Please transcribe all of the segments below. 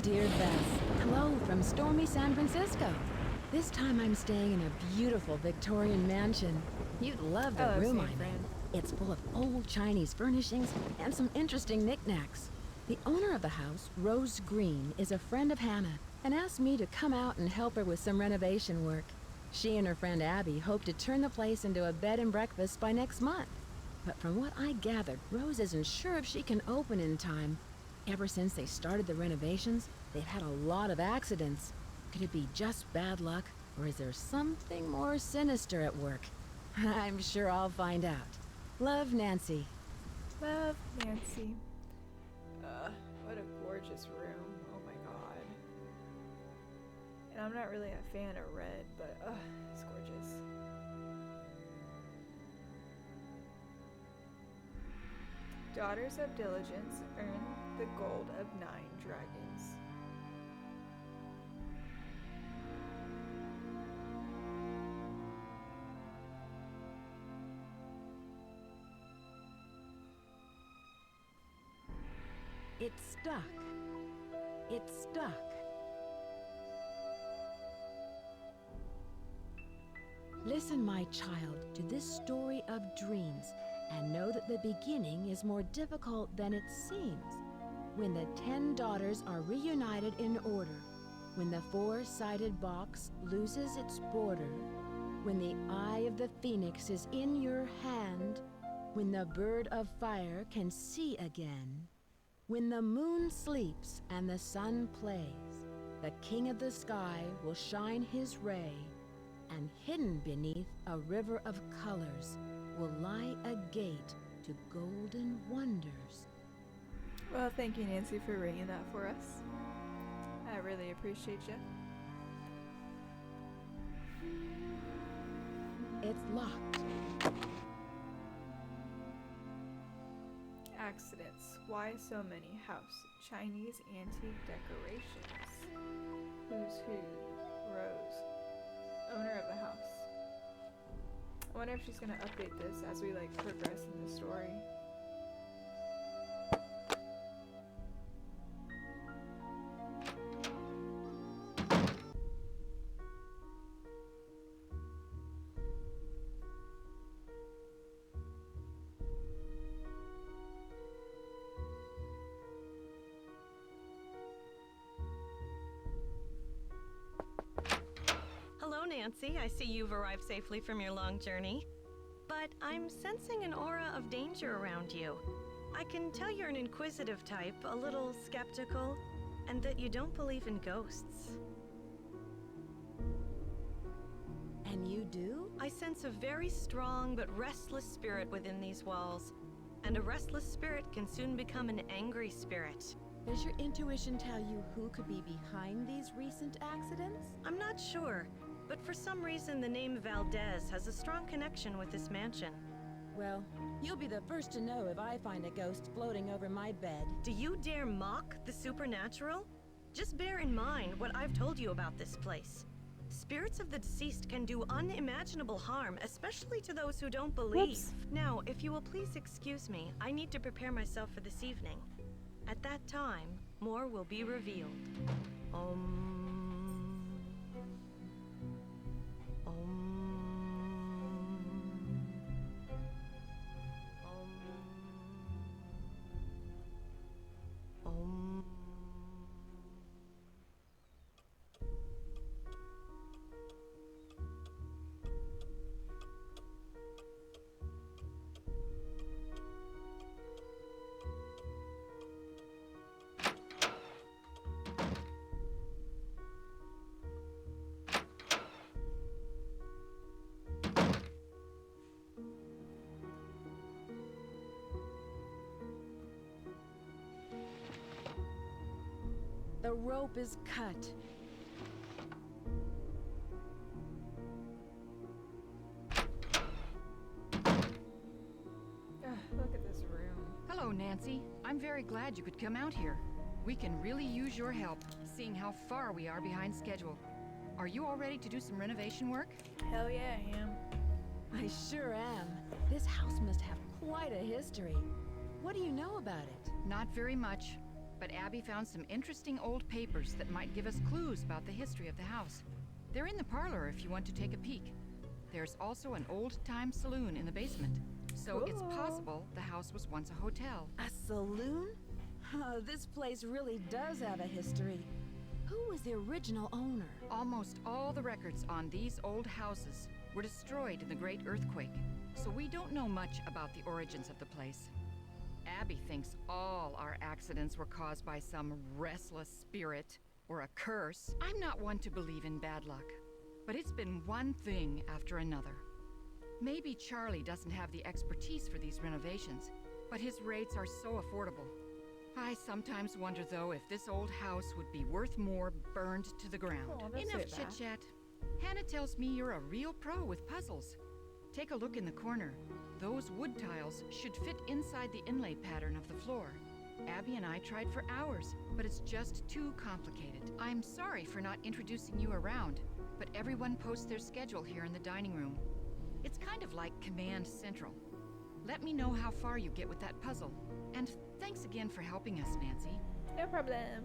dear Bess. Hello from stormy San Francisco. This time I'm staying in a beautiful Victorian mansion. You'd love the room I'm in. It's full of old Chinese furnishings and some interesting knickknacks. The owner of the house, Rose Green, is a friend of Hannah and asked me to come out and help her with some renovation work. She and her friend Abby hope to turn the place into a bed and breakfast by next month. But from what I gathered, Rose isn't sure if she can open in time. Ever since they started the renovations, they've had a lot of accidents. Could it be just bad luck, or is there something more sinister at work? I'm sure I'll find out. Love, Nancy. Love, Nancy. What a gorgeous room. Oh my god. And I'm not really a fan of red, but it's gorgeous. Daughters of Diligence earn the gold of 9 dragons. It's stuck. It's stuck. Listen, my child, to this story of dreams, and know that the beginning is more difficult than it seems. When the 10 daughters are reunited in order, when the 4-sided box loses its border, when the eye of the phoenix is in your hand, when the bird of fire can see again, when the moon sleeps and the sun plays, the king of the sky will shine his ray, and hidden beneath a river of colors will lie a gate to golden wonders. Well, thank you, Nancy, for reading that for us. I really appreciate you. It's locked. Accidents. Why so many house? Chinese antique decorations. Who's who? Rose. Owner of the house. I wonder if she's gonna update this as we progress in the story. Hello, Nancy. I see you've arrived safely from your long journey. But I'm sensing an aura of danger around you. I can tell you're an inquisitive type, a little skeptical, and that you don't believe in ghosts. And you do? I sense a very strong but restless spirit within these walls. And a restless spirit can soon become an angry spirit. Does your intuition tell you who could be behind these recent accidents? I'm not sure, but for some reason the name Valdez has a strong connection with this mansion. Well, you'll be the first to know if I find a ghost floating over my bed. Do you dare mock the supernatural? Just bear in mind what I've told you about this place. Spirits of the deceased can do unimaginable harm, especially to those who don't believe. Whoops. Now, if you will please excuse me, I need to prepare myself for this evening. At that time, more will be revealed. Om. The rope is cut. Look at this room. Hello, Nancy. I'm very glad you could come out here. We can really use your help, seeing how far we are behind schedule. Are you all ready to do some renovation work? Hell yeah, I am. I sure am. This house must have quite a history. What do you know about it? Not very much. but Abby found some interesting old papers that might give us clues about the history of the house. They're in the parlor if you want to take a peek. There's also an old-time saloon in the basement, so it's possible the house was once a hotel. A saloon? This place really does have a history. Who was the original owner? Almost all the records on these old houses were destroyed in the Great Earthquake, so we don't know much about the origins of the place. Abby thinks all our accidents were caused by some restless spirit or a curse. I'm not one to believe in bad luck, but it's been one thing after another. Maybe Charlie doesn't have the expertise for these renovations, but his rates are so affordable. I sometimes wonder, though, if this old house would be worth more burned to the ground. Oh, don't Enough say that. chit-chat. Hannah tells me you're a real pro with puzzles. Take a look in the corner. Those wood tiles should fit inside the inlay pattern of the floor. Abby and I tried for hours, but it's just too complicated. I'm sorry for not introducing you around, but everyone posts their schedule here in the dining room. It's kind of like Command Central. Let me know how far you get with that puzzle. And thanks again for helping us, Nancy. No problem.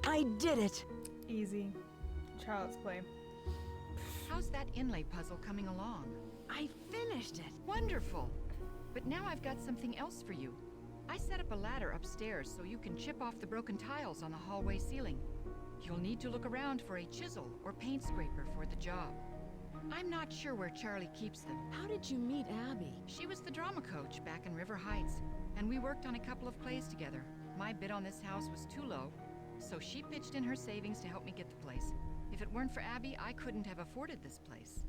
I did it! Easy. Child's play. How's that inlay puzzle coming along? I finished it! Wonderful! But now I've got something else for you. I set up a ladder upstairs so you can chip off the broken tiles on the hallway ceiling. You'll need to look around for a chisel or paint scraper for the job. I'm not sure where Charlie keeps them. How did you meet Abby? She was the drama coach back in River Heights, and we worked on a couple of plays together. My bid on this house was too low, so she pitched in her savings to help me get the place. If it weren't for Abby, I couldn't have afforded this place.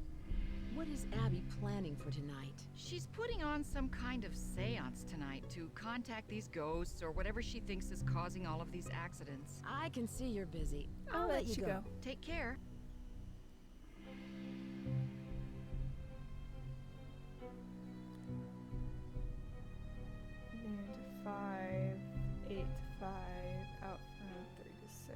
What is Abby planning for tonight? She's putting on some kind of seance tonight to contact these ghosts or whatever she thinks is causing all of these accidents. I can see you're busy. I'll let you go. Take care. Noon to 5, 8 to 5, out front 3 to 6.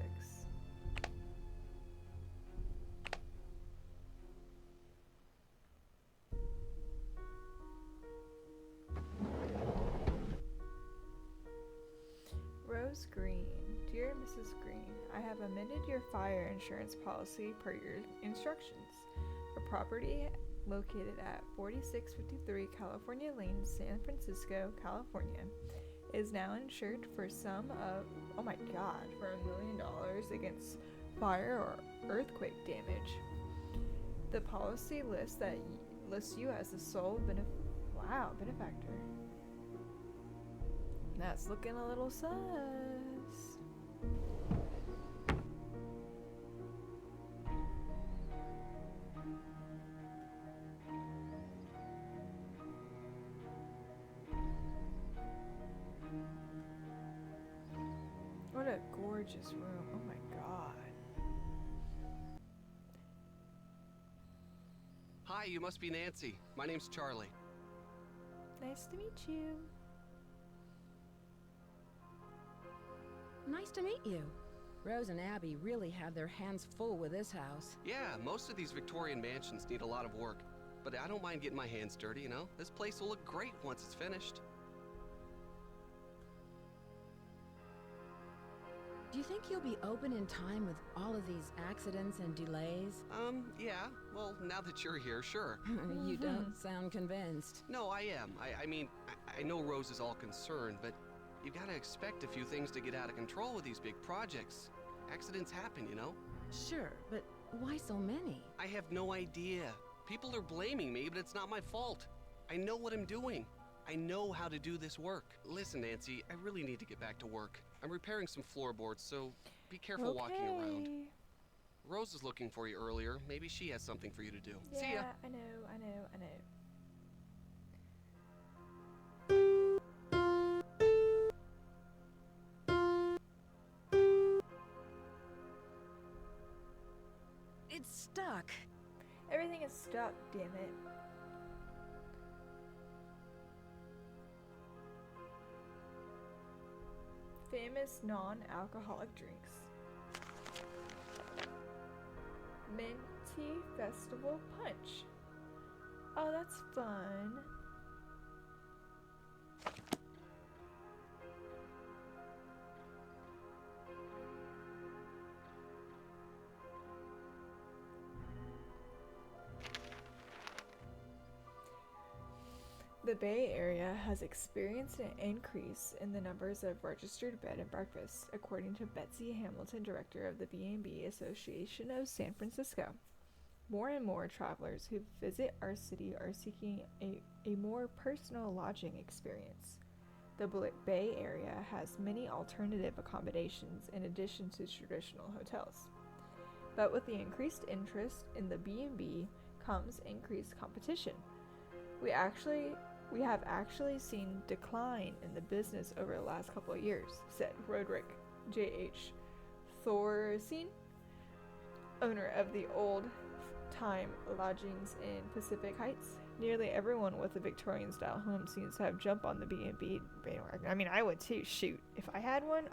Rose Green. Dear Mrs. Green, I have amended your fire insurance policy per your instructions. For property located at 4653 California Lane, San Francisco, California, is now insured for sum of, oh my god, for $1 million against fire or earthquake damage. The policy lists you as the sole benefactor. That's looking a little sus. What a gorgeous room. Oh my god. Hi, you must be Nancy. My name's Charlie. Nice to meet you. Nice to meet you. Rose and Abby really have their hands full with this house. Yeah, most of these Victorian mansions need a lot of work, but I don't mind getting my hands dirty, you know? This place will look great once it's finished. Do you think you'll be open in time with all of these accidents and delays? Yeah. Well, now that you're here, sure. You don't sound convinced. No, I am. I mean, I know Rose is all concerned, but you gotta expect a few things to get out of control with these big projects. Accidents happen, you know? Sure, but why so many? I have no idea. People are blaming me, but it's not my fault. I know what I'm doing. I know how to do this work. Listen, Nancy, I really need to get back to work. I'm repairing some floorboards, so be careful walking around. Rose was looking for you earlier. Maybe she has something for you to do. Yeah, See ya. I know. It's stuck. Everything is stuck, damn it. Famous non-alcoholic drinks. Minty Festival Punch. Oh, that's fun. The Bay Area has experienced an increase in the numbers of registered bed and breakfasts, according to Betsy Hamilton, director of the B&B Association of San Francisco. More and more travelers who visit our city are seeking a more personal lodging experience. The Bay Area has many alternative accommodations in addition to traditional hotels. But with the increased interest in the B&B comes increased competition. We have actually seen decline in the business over the last couple of years, said Roderick J.H. Thorstein, owner of the old-time lodgings in Pacific Heights. Nearly everyone with a Victorian-style home seems to have jumped on the B&B bandwagon. I mean, I would too. Shoot, if I had one,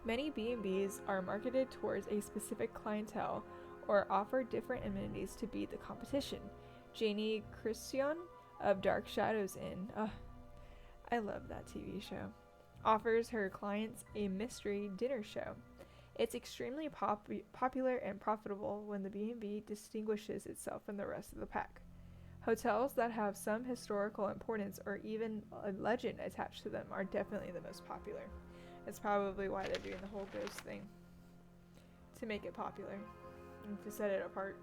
Many B&Bs are marketed towards a specific clientele or offer different amenities to beat the competition. Janie Christian of Dark Shadows Inn, I love that TV show, offers her clients a mystery dinner show. It's extremely popular and profitable when the B&B distinguishes itself from the rest of the pack. Hotels that have some historical importance or even a legend attached to them are definitely the most popular. That's probably why they're doing the whole ghost thing, to make it popular and to set it apart.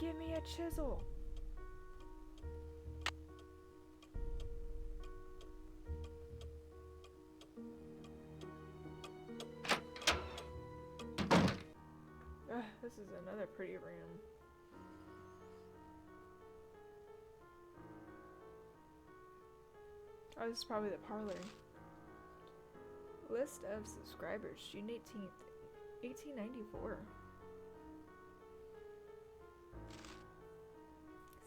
Give me a chisel. This is another pretty room. Oh, this is probably the parlor. List of subscribers, June 18th, 1894.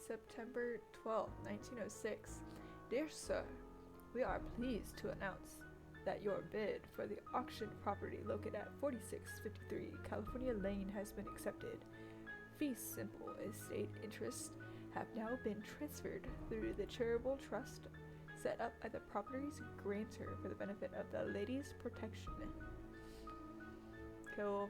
September 12th, 1906. Dear Sir, we are pleased to announce that your bid for the auction property located at 4653 California Lane has been accepted. Fee simple estate interests have now been transferred through the charitable trust set up by the property's grantor for the benefit of the Ladies' Protection. Cool.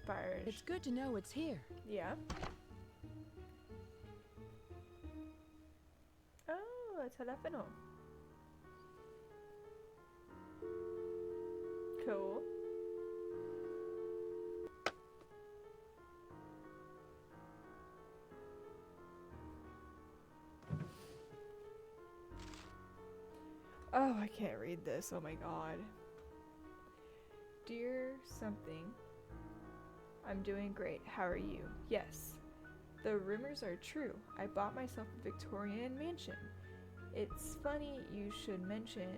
Fires. It's good to know it's here. Yeah. Oh, a telefono. Cool. Oh, I can't read this. Oh my god. Dear something. I'm doing great. How are you? Yes. The rumors are true. I bought myself a Victorian mansion. It's funny you should mention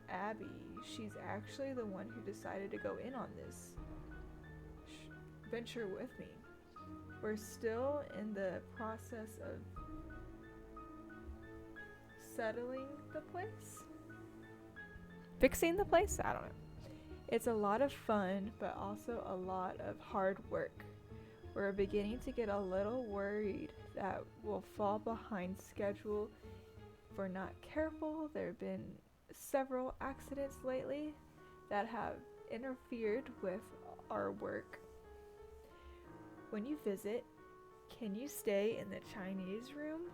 Abby. She's actually the one who decided to go in on this. venture with me. We're still in the process of settling the place. Fixing the place? I don't know. It's a lot of fun, but also a lot of hard work. We're beginning to get a little worried that we'll fall behind schedule if we're not careful. There have been several accidents lately that have interfered with our work. When you visit, can you stay in the Chinese room?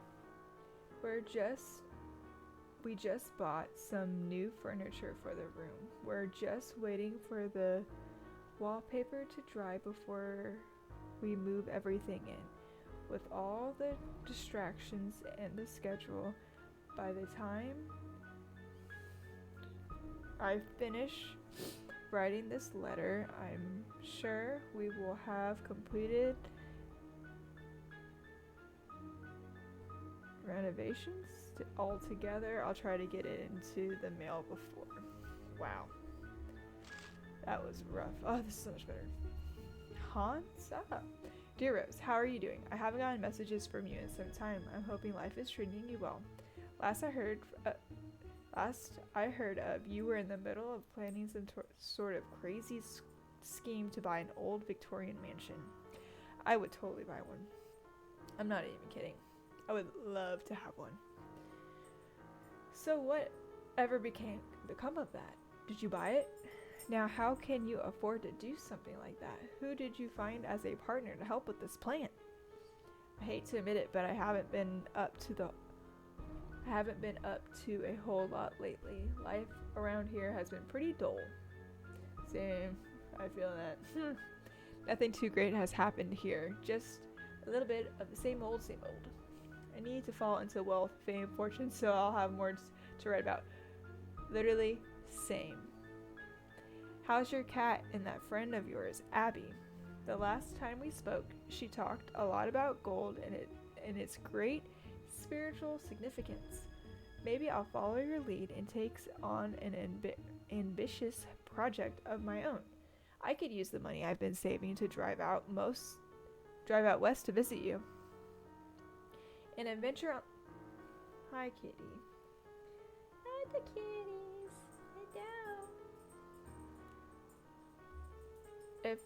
We just bought some new furniture for the room. We're just waiting for the wallpaper to dry before we move everything in. With all the distractions and the schedule, by the time I finish writing this letter, I'm sure we will have completed renovations all together. I'll try to get it into the mail before. Wow. That was rough. Oh, this is so much better. Hans up. Dear Rose, how are you doing? I haven't gotten messages from you in some time. I'm hoping life is treating you well. Last I heard of, you were in the middle of planning some sort of crazy scheme to buy an old Victorian mansion. I would totally buy one. I'm not even kidding. I would love to have one. So whatever become of that? Did you buy it? Now how can you afford to do something like that? Who did you find as a partner to help with this plan? I hate to admit it, but I haven't been up to a whole lot lately. Life around here has been pretty dull. Same. I feel that. Nothing too great has happened here. Just a little bit of the same old, same old. I need to fall into wealth, fame, fortune, so I'll have more to write about. Literally, same. How's your cat and that friend of yours, Abby? The last time we spoke, she talked a lot about gold and its great spiritual significance. Maybe I'll follow your lead and take on an ambitious project of my own. I could use the money I've been saving to drive out west to visit you. An adventure on... Hi, kitty. Hi, the kitties. Hello. If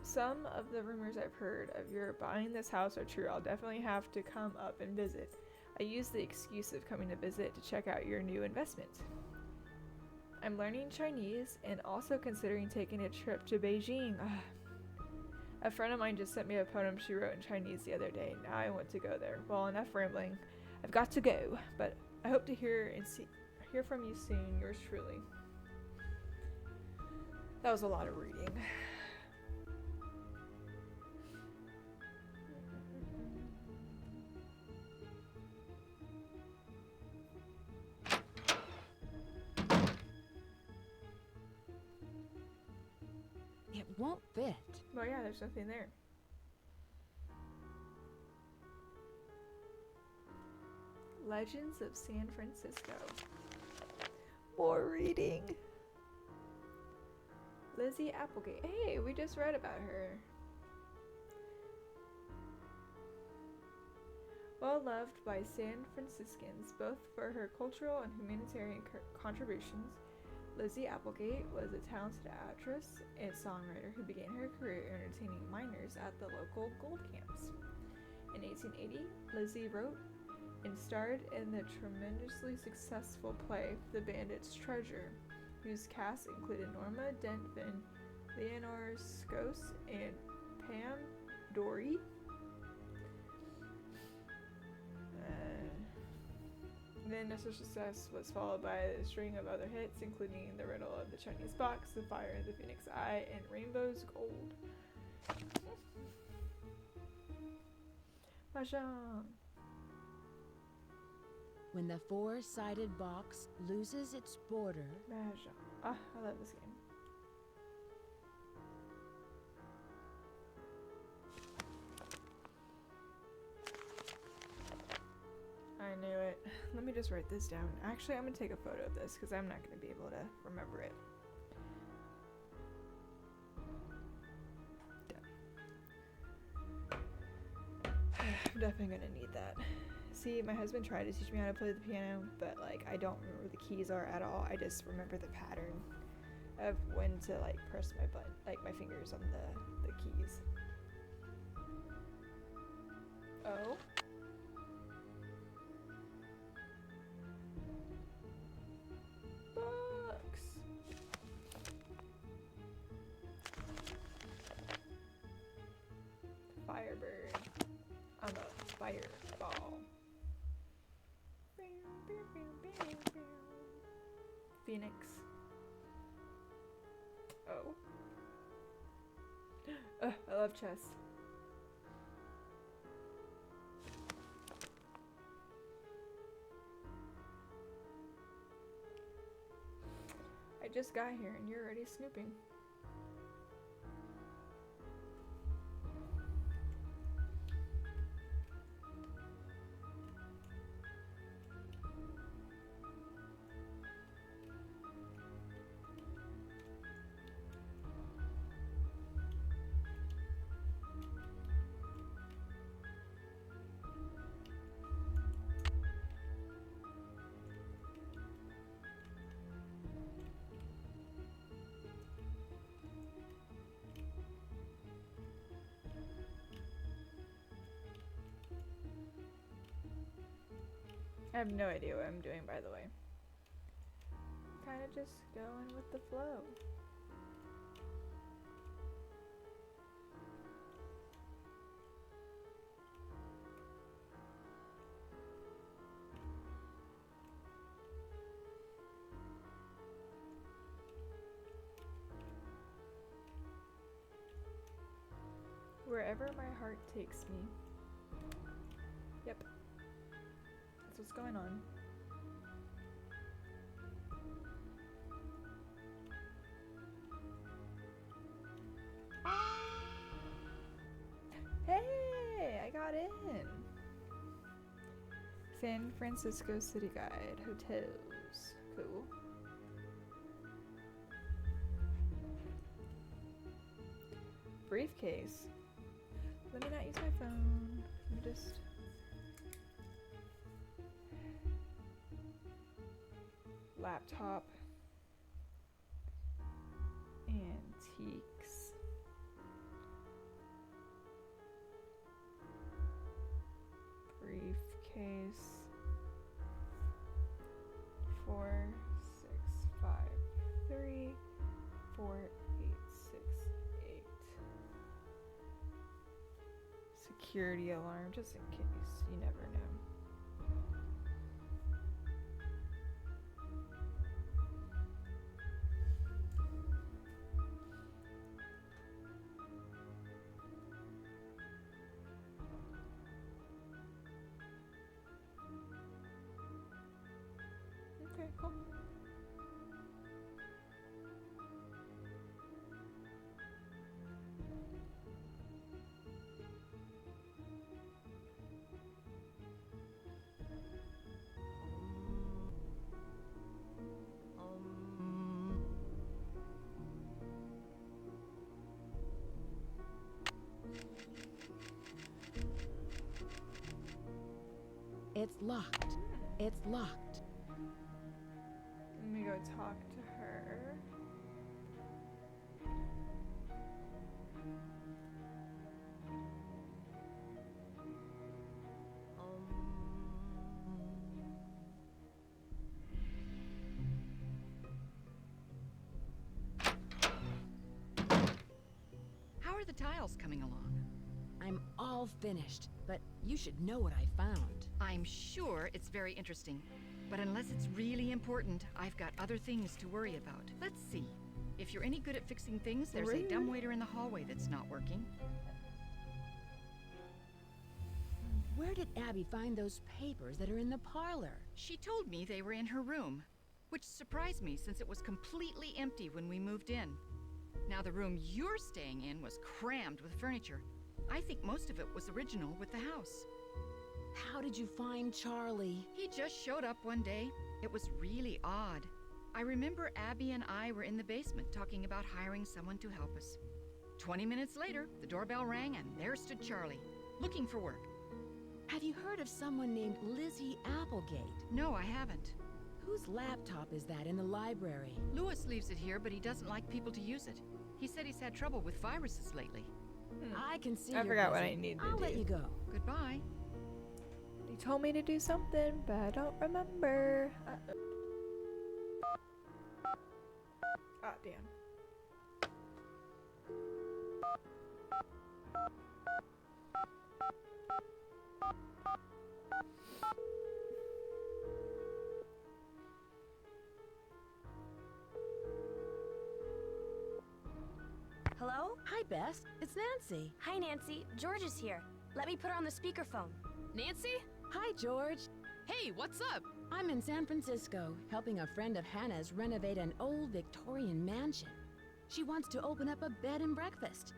some of the rumors I've heard of your buying this house are true, I'll definitely have to come up and visit. I use the excuse of coming to visit to check out your new investment. I'm learning Chinese and also considering taking a trip to Beijing. A friend of mine just sent me a poem she wrote in Chinese the other day. Now I want to go there. Well, enough rambling. I've got to go, but I hope to hear from you soon. Yours truly. That was a lot of reading. It won't fit. Well, yeah, there's nothing there. Legends of San Francisco. More reading. Lizzie Applegate. Hey, we just read about her. Well loved by San Franciscans, both for her cultural and humanitarian contributions, Lizzie Applegate was a talented actress and songwriter who began her career entertaining miners at the local gold camps. In 1880, Lizzie wrote and starred in the tremendously successful play The Bandit's Treasure, whose cast included Norma Desmond, Leonor Scose, and Pam Dory. Then initial success was followed by a string of other hits, including The Riddle of the Chinese Box, The Fire of the Phoenix Eye, and Rainbow's Gold. Mahjong. When the four-sided box loses its border... Mahjong. Ah, I love this game. I knew it. Let me just write this down. Actually, I'm going to take a photo of this because I'm not going to be able to remember it. Done. I'm definitely gonna need that. See, my husband tried to teach me how to play the piano, but like I don't remember where the keys are at all. I just remember the pattern of when to like press my button, like my fingers on the keys. Oh. Books. Firebird. I'm a fireball. Phoenix. Oh. I love chess. I just got here and you're already snooping. I have no idea what I'm doing, by the way. Kind of just going with the flow. Wherever my heart takes me. Yep. That's what's going on. Hey, I got in. San Francisco City Guide, hotels. Cool. Briefcase. Let me not use my phone. Let me just... Laptop. Antiques. Briefcase. 4, 6, 5, 3, 4, 8, 6, 8. Security alarm, just in case. You never know. Okay, cool. It's locked. It's locked. Let me go talk to her. How are the tiles coming along? I'm all finished, but you should know what I found. I'm sure it's very interesting, but unless it's really important, I've got other things to worry about. Let's see. If you're any good at fixing things, there's a dumbwaiter in the hallway that's not working. Where did Abby find those papers that are in the parlor? She told me they were in her room, which surprised me since it was completely empty when we moved in. Now the room you're staying in was crammed with furniture. I think most of it was original with the house. How did you find Charlie? He just showed up one day. It was really odd. I remember Abby and I were in the basement talking about hiring someone to help us. 20 minutes later, the doorbell rang and there stood Charlie, looking for work. Have you heard of someone named Lizzie Applegate? No, I haven't. Whose laptop is that in the library? Lewis leaves it here, but he doesn't like people to use it. He said he's had trouble with viruses lately. I can see I you're forgot what busy. I needed to I'll let do. you go. Goodbye. You told me to do something, but I don't remember. Ah, damn. Hello? Hi, Bess. It's Nancy. Hi, Nancy. George is here. Let me put her on the speakerphone. Nancy? Hi, George. Hey, what's up? I'm in San Francisco, helping a friend of Hannah's renovate an old Victorian mansion. She wants to open up a bed and breakfast.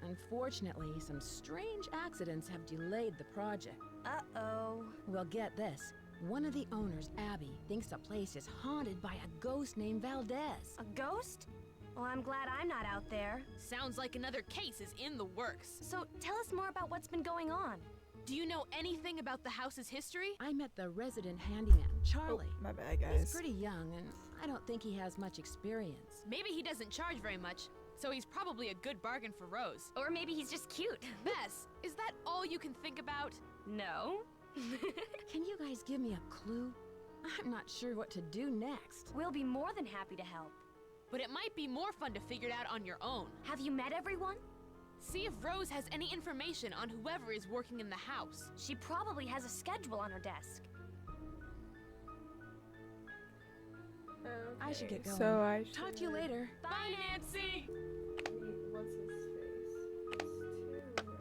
Unfortunately, some strange accidents have delayed the project. Uh-oh. Well, get this. One of the owners, Abby, thinks the place is haunted by a ghost named Valdez. A ghost? Well, I'm glad I'm not out there. Sounds like another case is in the works. So tell us more about what's been going on. Do you know anything about the house's history? I met the resident handyman, Charlie. Oh, my bad, He's guys. pretty young, and I don't think he has much experience. Maybe he doesn't charge very much, so he's probably a good bargain for Rose. Or maybe he's just cute. Bess, is that all you can think about? No. Can you guys give me a clue? I'm not sure what to do next. We'll be more than happy to help. But it might be more fun to figure it out on your own. Have you met everyone? See if Rose has any information on whoever is working in the house. She probably has a schedule on her desk. I should get going. So I should Talk to you later. Bye, Nancy! What's his face? It's two right now.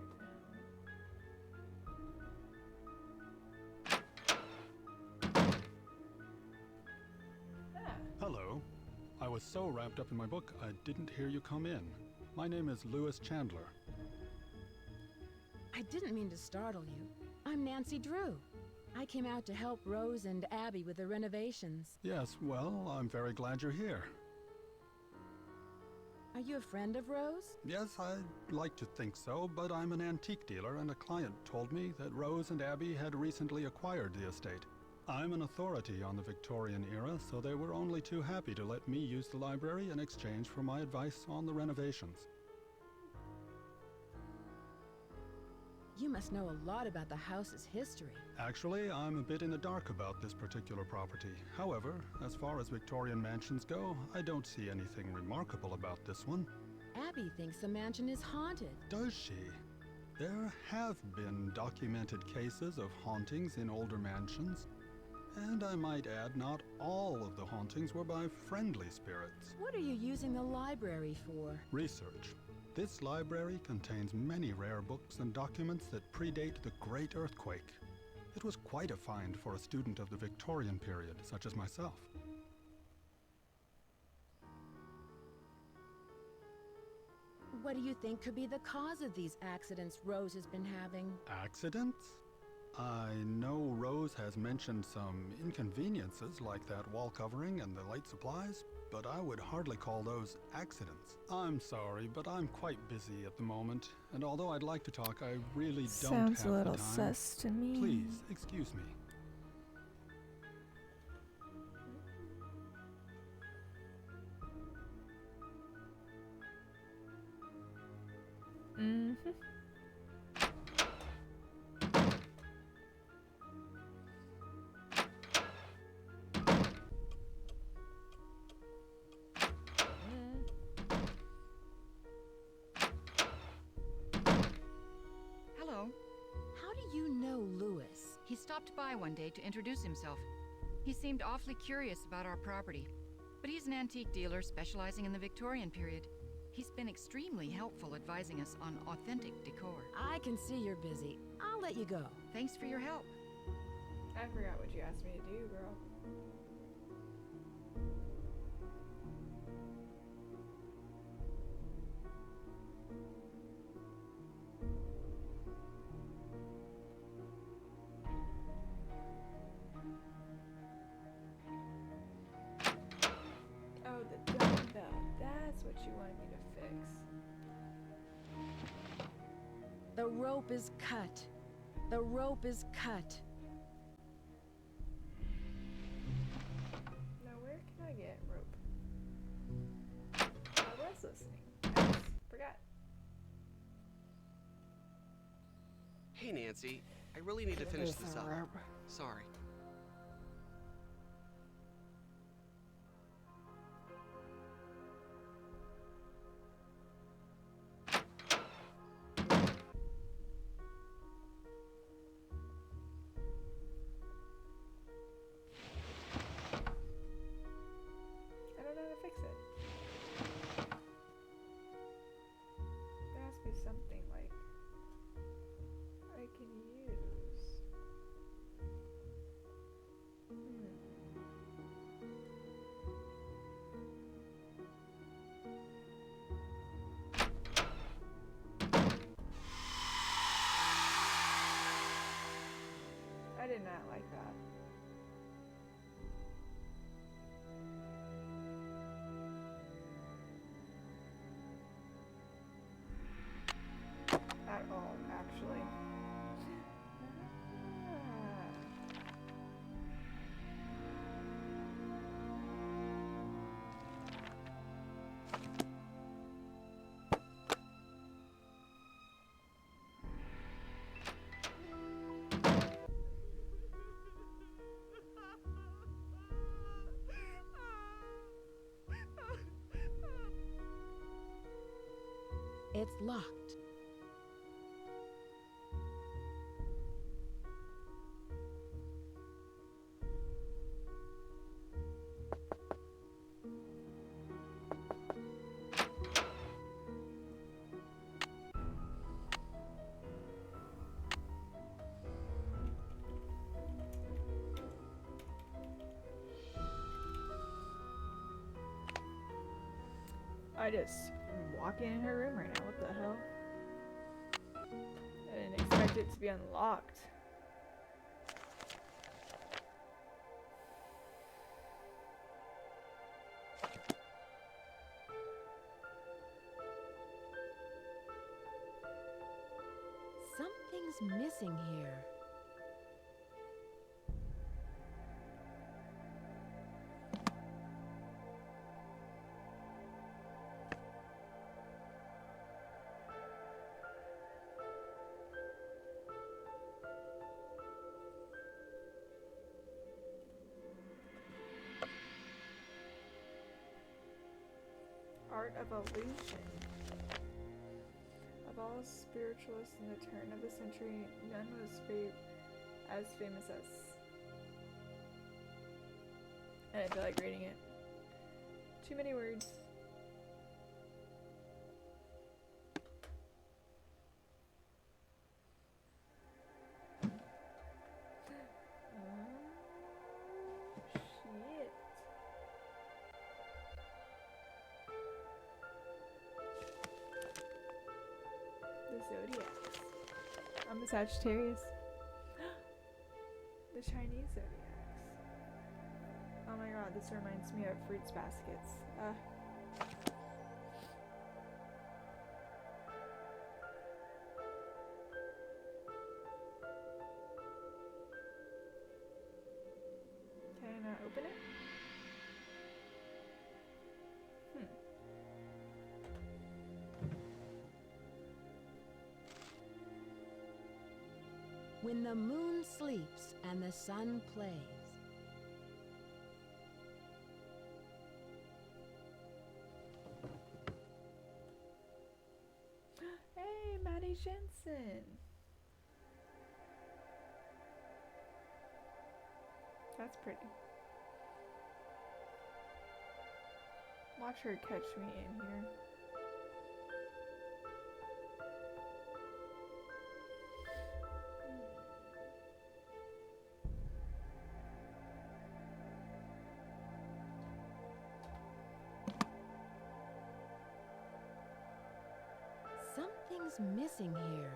Ah. Hello. I was so wrapped up in my book, I didn't hear you come in. My name is Lewis Chandler. I didn't mean to startle you. I'm Nancy Drew. I came out to help Rose and Abby with the renovations. Yes, well, I'm very glad you're here. Are you a friend of Rose? Yes, I'd like to think so, but I'm an antique dealer, and a client told me that Rose and Abby had recently acquired the estate. I'm an authority on the Victorian era, so they were only too happy to let me use the library in exchange for my advice on the renovations. You must know a lot about the house's history. Actually, I'm a bit in the dark about this particular property. However, as far as Victorian mansions go, I don't see anything remarkable about this one. Abby thinks the mansion is haunted. Does she? There have been documented cases of hauntings in older mansions. And I might add, not all of the hauntings were by friendly spirits. What are you using the library for? Research. This library contains many rare books and documents that predate the Great Earthquake. It was quite a find for a student of the Victorian period, such as myself. What do you think could be the cause of these accidents Rose has been having? Accidents? I know Rose has mentioned some inconveniences like that wall covering and the light supplies, but I would hardly call those accidents. I'm sorry, but I'm quite busy at the moment, and although I'd like to talk, I really don't Sounds have a little the time. sus to me. Please, excuse me. Mm-hmm. Hello. How do you know Lewis? He stopped by one day to introduce himself. He seemed awfully curious about our property, but he's an antique dealer specializing in the Victorian period. He's been extremely helpful advising us on authentic decor. I can see you're busy. I'll let you go. Thanks for your help. I forgot what you asked me to do, girl. Oh, the dumbbell. That's what you wanted me to fix. The rope is cut. The rope is cut. Now where can I get rope? I was listening. I just forgot. Hey, Nancy. I really need to finish this up. Sorry. I don't know how to fix it. There has to be something like I can use. I did not like that. At all, actually. It's locked. I just walking in her room right now. What the hell? I didn't expect it to be unlocked. Something's missing here. Art of illusion. Of all spiritualists in the turn of the century, none was as famous as. I didn't feel like reading it. Too many words. Shit. The zodiacs. I'm a Sagittarius. The Chinese zodiacs. Oh my god, this reminds me of fruits baskets. Can I not open it? When the moon sleeps and the sun plays. Hey, Maddie Jensen. That's pretty. Watch her catch me in here. Something's missing here.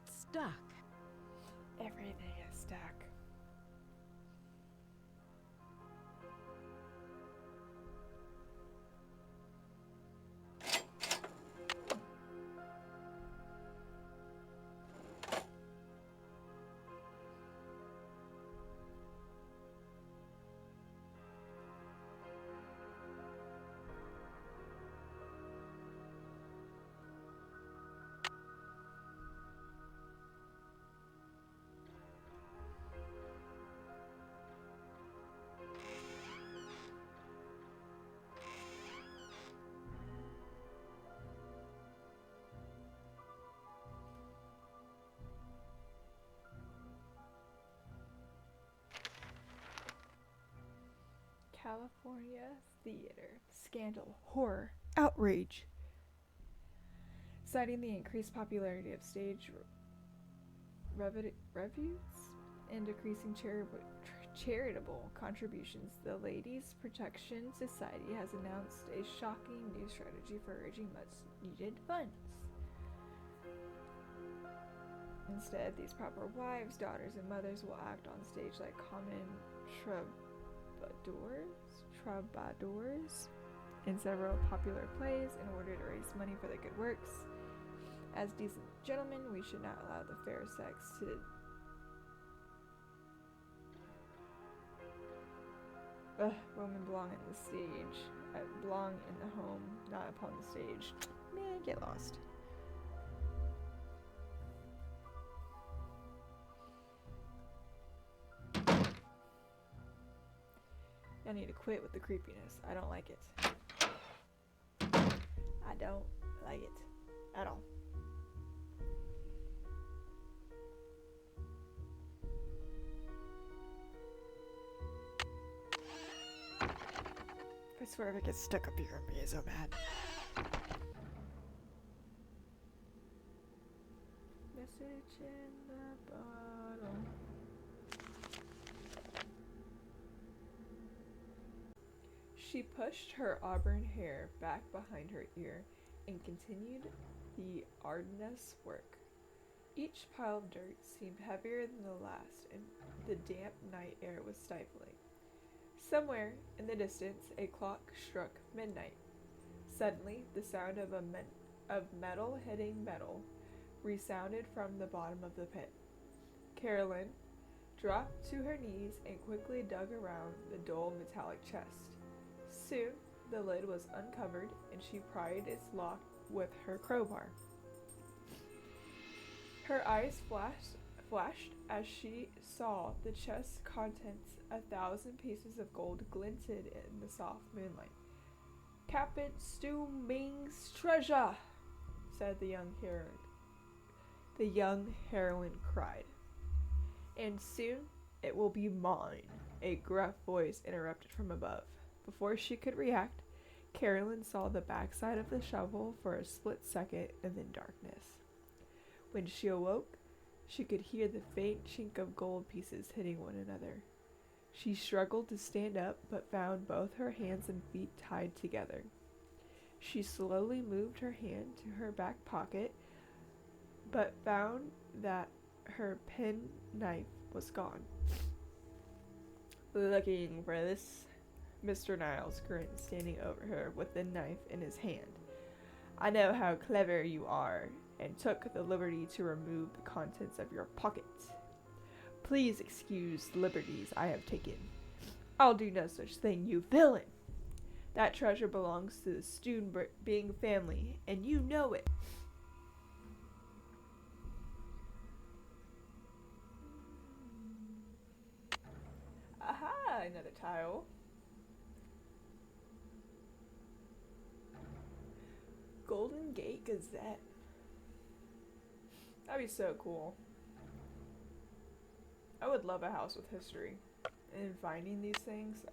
It's stuck. Everything is stuck. California theater. Scandal. Horror. Outrage. Citing the increased popularity of stage revues and decreasing charitable contributions, the Ladies Protection Society has announced a shocking new strategy for urging much-needed funds. Instead, these proper wives, daughters, and mothers will act on stage like common troubadours in several popular plays in order to raise money for the good works. As decent gentlemen, we should not allow the fair sex to women belong in the stage, belong in the home, not upon the stage. Man, get lost. I need to quit with the creepiness. I don't like it. I don't like it at all. I swear if it gets stuck up here, I'm gonna get so mad. Message in the bottle. She pushed her auburn hair back behind her ear and continued the arduous work. Each pile of dirt seemed heavier than the last, and the damp night air was stifling. Somewhere in the distance, a clock struck midnight. Suddenly, the sound of metal hitting metal resounded from the bottom of the pit. Carolyn dropped to her knees and quickly dug around the dull metallic chest. Soon, the lid was uncovered, and she pried its lock with her crowbar. Her eyes flashed as she saw the chest's contents. 1,000 pieces of gold glinted in the soft moonlight. "Captain Stu Ming's treasure," said the young heroine. The young heroine cried. "And soon it will be mine," a gruff voice interrupted from above. Before she could react, Carolyn saw the backside of the shovel for a split second and then darkness. When she awoke, she could hear the faint chink of gold pieces hitting one another. She struggled to stand up, but found both her hands and feet tied together. She slowly moved her hand to her back pocket, but found that her penknife was gone. "Looking for this?" Mr. Niles grinned, standing over her with the knife in his hand. "I know how clever you are, and took the liberty to remove the contents of your pocket. Please excuse the liberties I have taken. I'll do no such thing, you villain! That treasure belongs to the Stoonbing family, and you know it." Aha! Another tile. Golden Gate Gazette. That'd be so cool. I would love a house with history. And finding these things,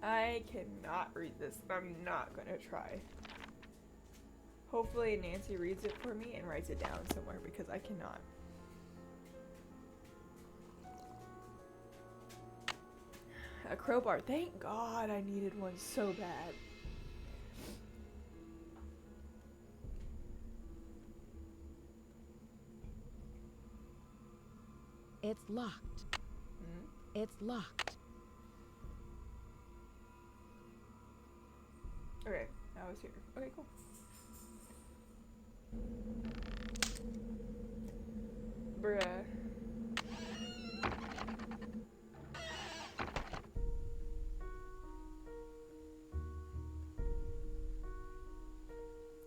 I cannot read this. I'm not gonna try. Hopefully Nancy reads it for me and writes it down somewhere because I cannot. A crowbar. Thank God I needed one so bad. It's locked. It's locked. Okay, now it's here. Okay, cool. Bruh.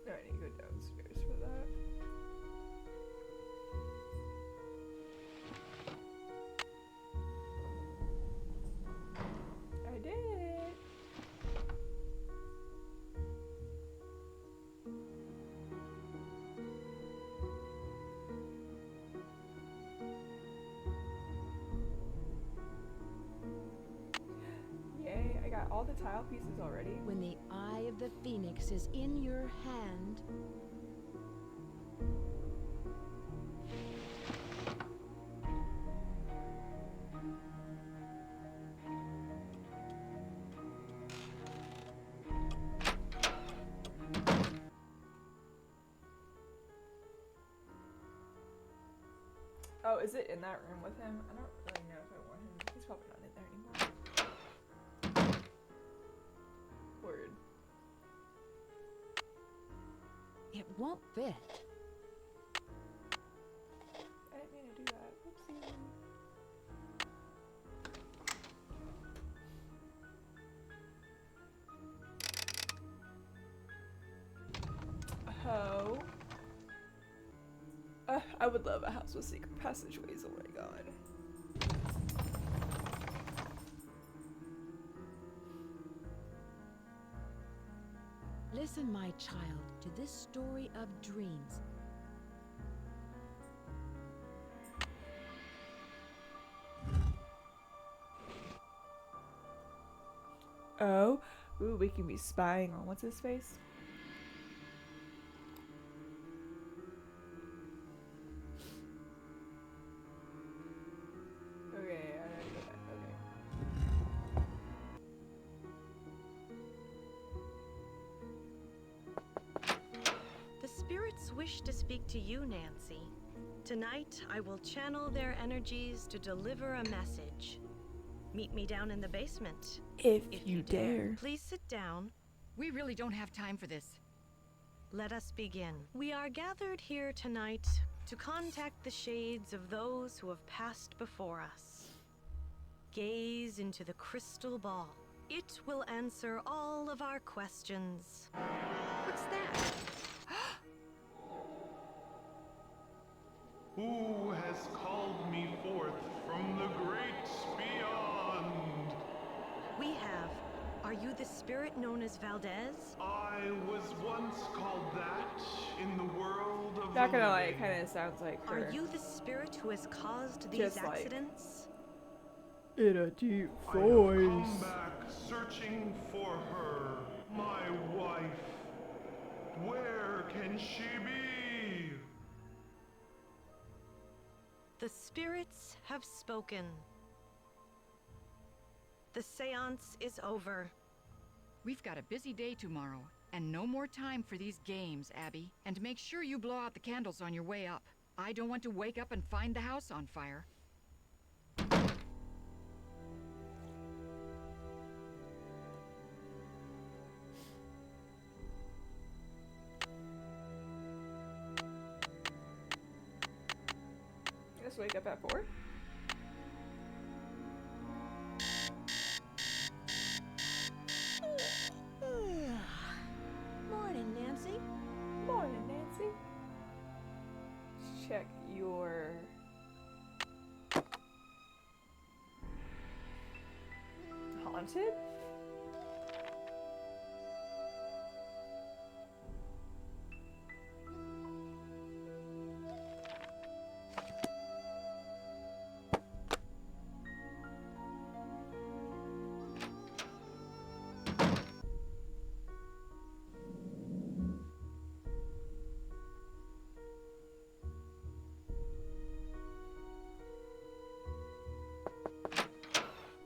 No, I need to go downstairs for that. I did it. Yay, I got all the tile pieces already. When the eye of the phoenix is in your hand, Oh, is it in that room with him? I don't really know if I want him. He's probably not in there anymore. Word. it won't fit. I didn't mean to do that. Whoopsie. Oh. I would love a house with secret passageways. Oh my god. Listen, my child, to this story of dreams. Oh. Ooh, we can be spying on what's his face? Okay, The spirits wish to speak to you, Nancy. Tonight, I will channel their energies to deliver a message. Meet me down in the basement. If If you dare. Please sit down. We really don't have time for this. Let us begin. We are gathered here tonight to contact the shades of those who have passed before us. Gaze into the crystal ball. It will answer all of our questions. What's that? Who has called me forth from the great beyond? We have. Are you the spirit known as Valdez? I was once called that in the world of Not the gonna lie, it living. kind of sounds like her. Are you the spirit who has caused these Just like- accidents? In a deep I have come back searching for her, my wife. Where can she be? The spirits have spoken. The seance is over. We've got a busy day tomorrow, and no more time for these games, Abby. And make sure you blow out the candles on your way up. I don't want to wake up and find the house on fire. Just wake up at 4? Morning, Nancy. Morning, Nancy. Check your... Haunted?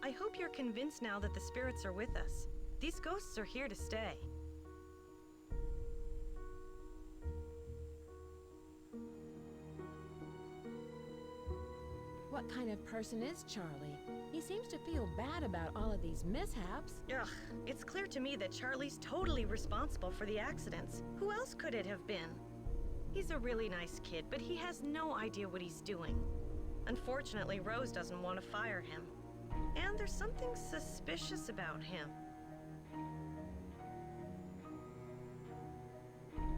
I hope you're convinced now that the spirits are with us. These ghosts are here to stay. What kind of person is Charlie? He seems to feel bad about all of these mishaps. Ugh, it's clear to me that Charlie's totally responsible for the accidents. Who else could it have been? He's a really nice kid, but he has no idea what he's doing. Unfortunately, Rose doesn't want to fire him. And there's something suspicious about him.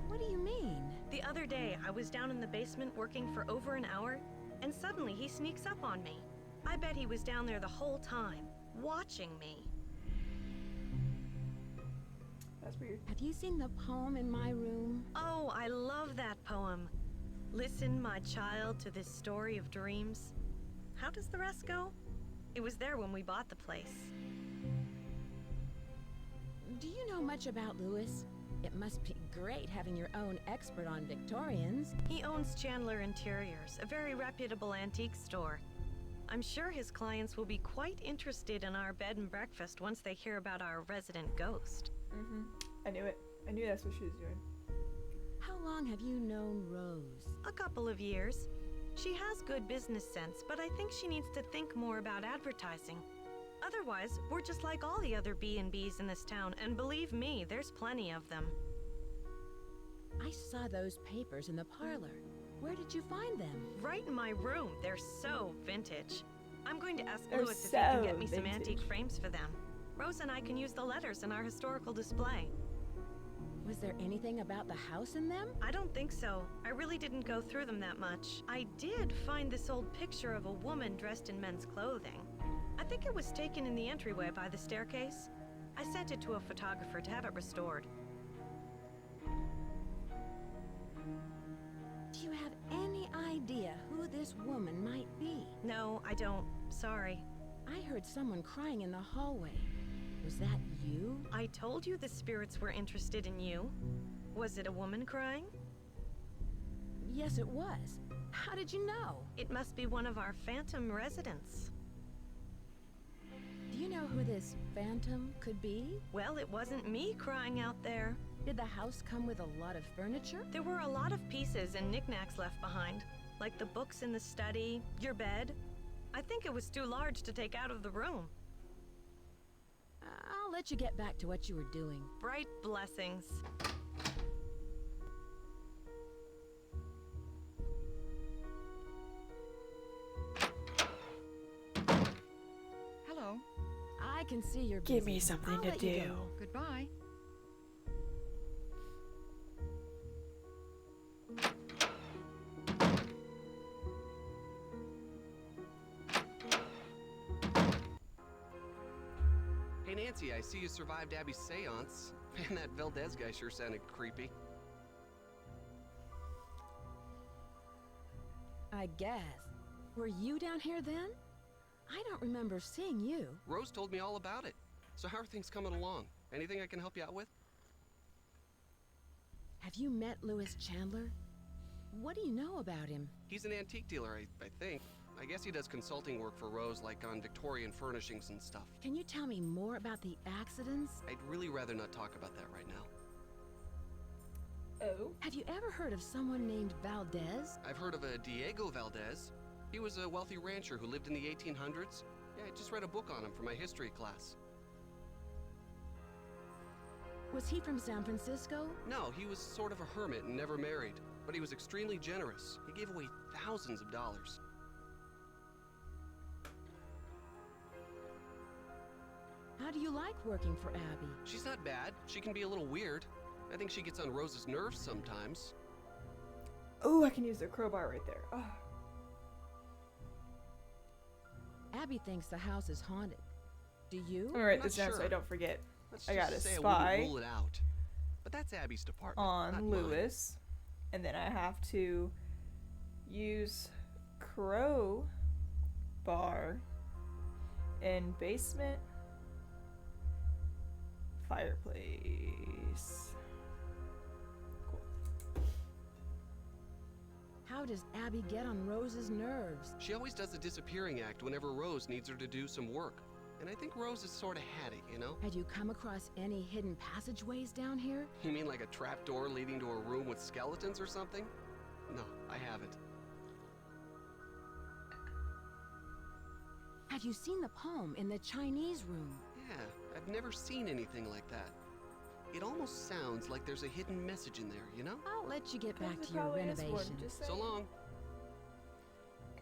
What do you mean? The other day, I was down in the basement working for over an hour, and suddenly he sneaks up on me. I bet he was down there the whole time, watching me. That's weird. Have you seen the poem in my room? Oh, I love that poem. Listen, my child, to this story of dreams. How does the rest go? It was there when we bought the place. Do you know much about Lewis? It must be great having your own expert on Victorians. He owns Chandler Interiors, a very reputable antique store. I'm sure his clients will be quite interested in our bed and breakfast once they hear about our resident ghost. Mm-hmm. I knew it. I knew that's what she was doing. How long have you known Rose? A couple of years. She has good business sense, but I think she needs to think more about advertising. Otherwise, we're just like all the other B&Bs in this town, and believe me, there's plenty of them. I saw those papers in the parlor. Where did you find them? Right in my room. They're so vintage. I'm going to ask They're Lewis if he can so get me some vintage. antique frames for them. Rose and I can use the letters in our historical display. Was there anything about the house in them? I don't think so. I really didn't go through them that much. I did find this old picture of a woman dressed in men's clothing. I think it was taken in the entryway by the staircase. I sent it to a photographer to have it restored. Do you have any idea who this woman might be? No, I don't. Sorry. I heard someone crying in the hallway. Was that you? I told you the spirits were interested in you. Was it a woman crying? Yes, it was. How did you know? It must be one of our phantom residents. Do you know who this phantom could be? Well, it wasn't me crying out there. Did the house come with a lot of furniture? There were a lot of pieces and knickknacks left behind, like the books in the study, your bed. I think it was too large to take out of the room. I'll let you get back to what you were doing. Bright blessings. Hello. I can see you're Give busy. me something I'll to let you do. go. Goodbye. Hey Nancy, I see you survived Abby's seance. Man, that Valdez guy sure sounded creepy. I guess. Were you down here then? I don't remember seeing you. Rose told me all about it. So how are things coming along? Anything I can help you out with? Have you met Lewis Chandler? What do you know about him? He's an antique dealer, I think. I guess he does consulting work for Rose, like on Victorian furnishings and stuff. Can you tell me more about the accidents? I'd really rather not talk about that right now. Oh. Have you ever heard of someone named Valdez? I've heard of a Diego Valdez. He was a wealthy rancher who lived in the 1800s. Yeah, I just read a book on him for my history class. Was he from San Francisco? No, he was sort of a hermit and never married, but he was extremely generous. He gave away thousands of dollars. How do you like working for Abby? She's not bad. She can be a little weird. I think she gets on Rose's nerves sometimes. Oh, I can use the crowbar right there. Oh. Abby thinks the house is haunted. Do you? I'm gonna write not this down so sure. I don't forget. Let's I just gotta say I spy wouldn't rule it out. But that's Abby's department, not on mine. Lewis, and then I have to use crowbar in basement fireplace. Cool. How does Abby get on Rose's nerves? She always does a disappearing act whenever Rose needs her to do some work. And I think Rose has sort of had it, you know? Had you come across any hidden passageways down here? You mean like a trapdoor leading to a room with skeletons or something? No, I haven't. Have you seen the poem in the Chinese room? Yeah, I've never seen anything like that. It almost sounds like there's a hidden message in there, you know? I'll let you get back There to your probably is one, renovation. just So saying. long.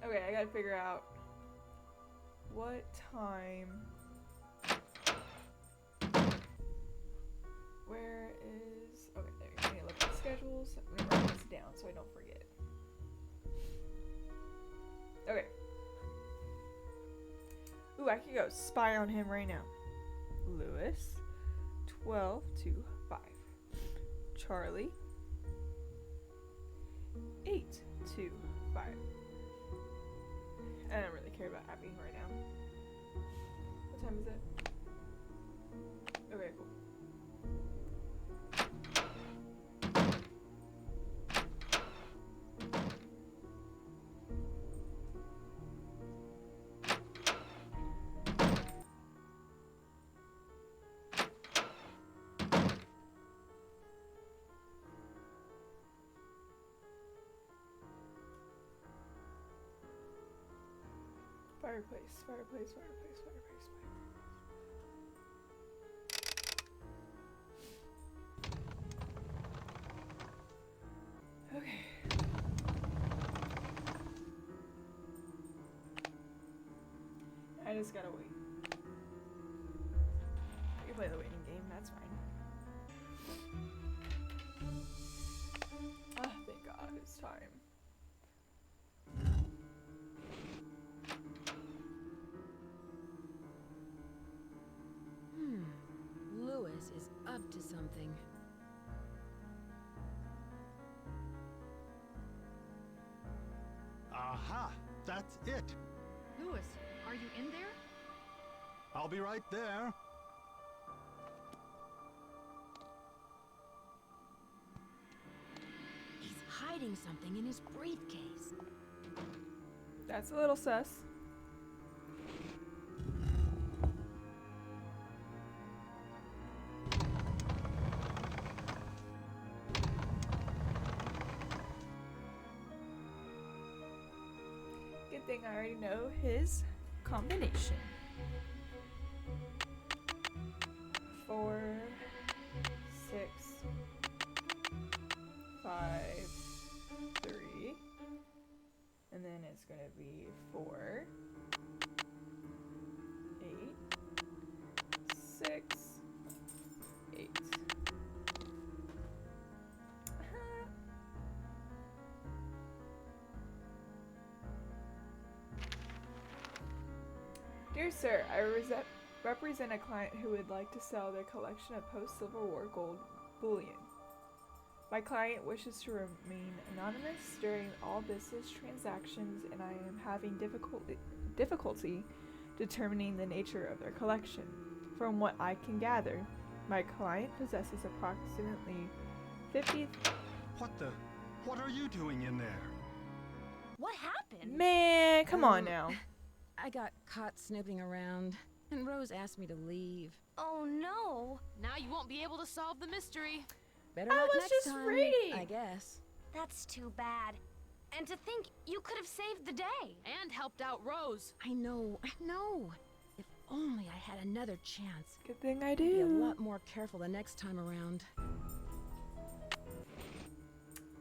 Okay, I gotta figure out what time. Where is? Okay, there. I need to look at the schedules. I'm gonna write this down so I don't forget. Okay. Ooh, I could go spy on him right now. Lewis, 12 to 5. Charlie, 8 to 5. I don't really care about Abby right now. What time is it? Okay, cool. Fireplace, fireplace, fireplace, fireplace, fireplace. Okay. I just gotta wait. You play the waiting game, that's fine. Ah, thank God, it's time. Lewis is up to something. Aha! That's it! Lewis, are you in there? I'll be right there. He's hiding something in his briefcase. That's a little sus. Good thing I already know his combination. 4, 6, 5, 3. And then it's going to be 4, 8, 6, 8. Dear sir, I represent a client who would like to sell their collection of post-Civil War gold bullion. My client wishes to remain anonymous during all business transactions, and I am having difficulty determining the nature of their collection. From what I can gather, my client possesses approximately 50... What are you doing in there? What happened? Man, come on now. I got caught snooping around, and Rose asked me to leave. Oh no. Now you won't be able to solve the mystery. Better I luck was next just time, reading. I guess. That's too bad. And to think you could have saved the day. And helped out Rose. I know. If only I had another chance. Good thing I Be a do. lot more careful the next time around.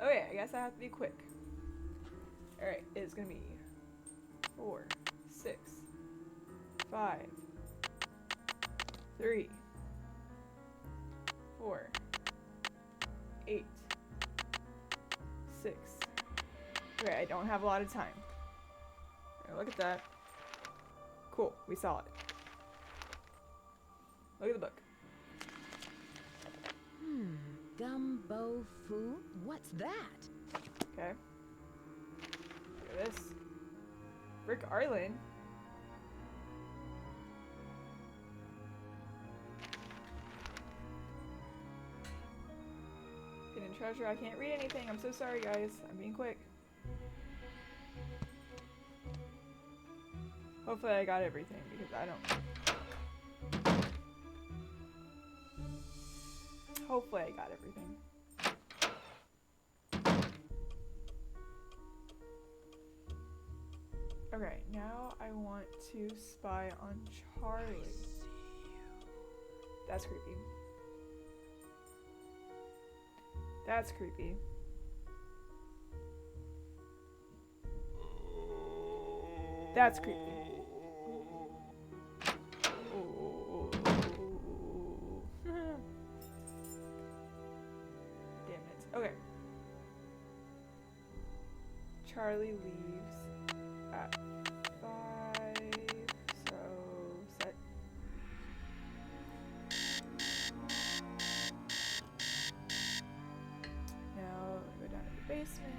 Okay, I guess I have to be quick. Alright, it's gonna be 4, 6, 5, 3, 4, 8, 6. Okay, I don't have a lot of time. Alright, look at that. Cool, we saw it. Look at the book. Gumbo Fu? What's that? Okay. Look at this. Rick Arlen. Hidden treasure. I can't read anything. I'm so sorry, guys. I'm being quick. Hopefully I got everything because I don't. Hopefully I got everything. Okay, now I want to spy on Charlie. That's creepy. That's creepy. That's creepy. Oh. Damn it. Okay. Charlie leaves at 5, so set. Now go down to the basement.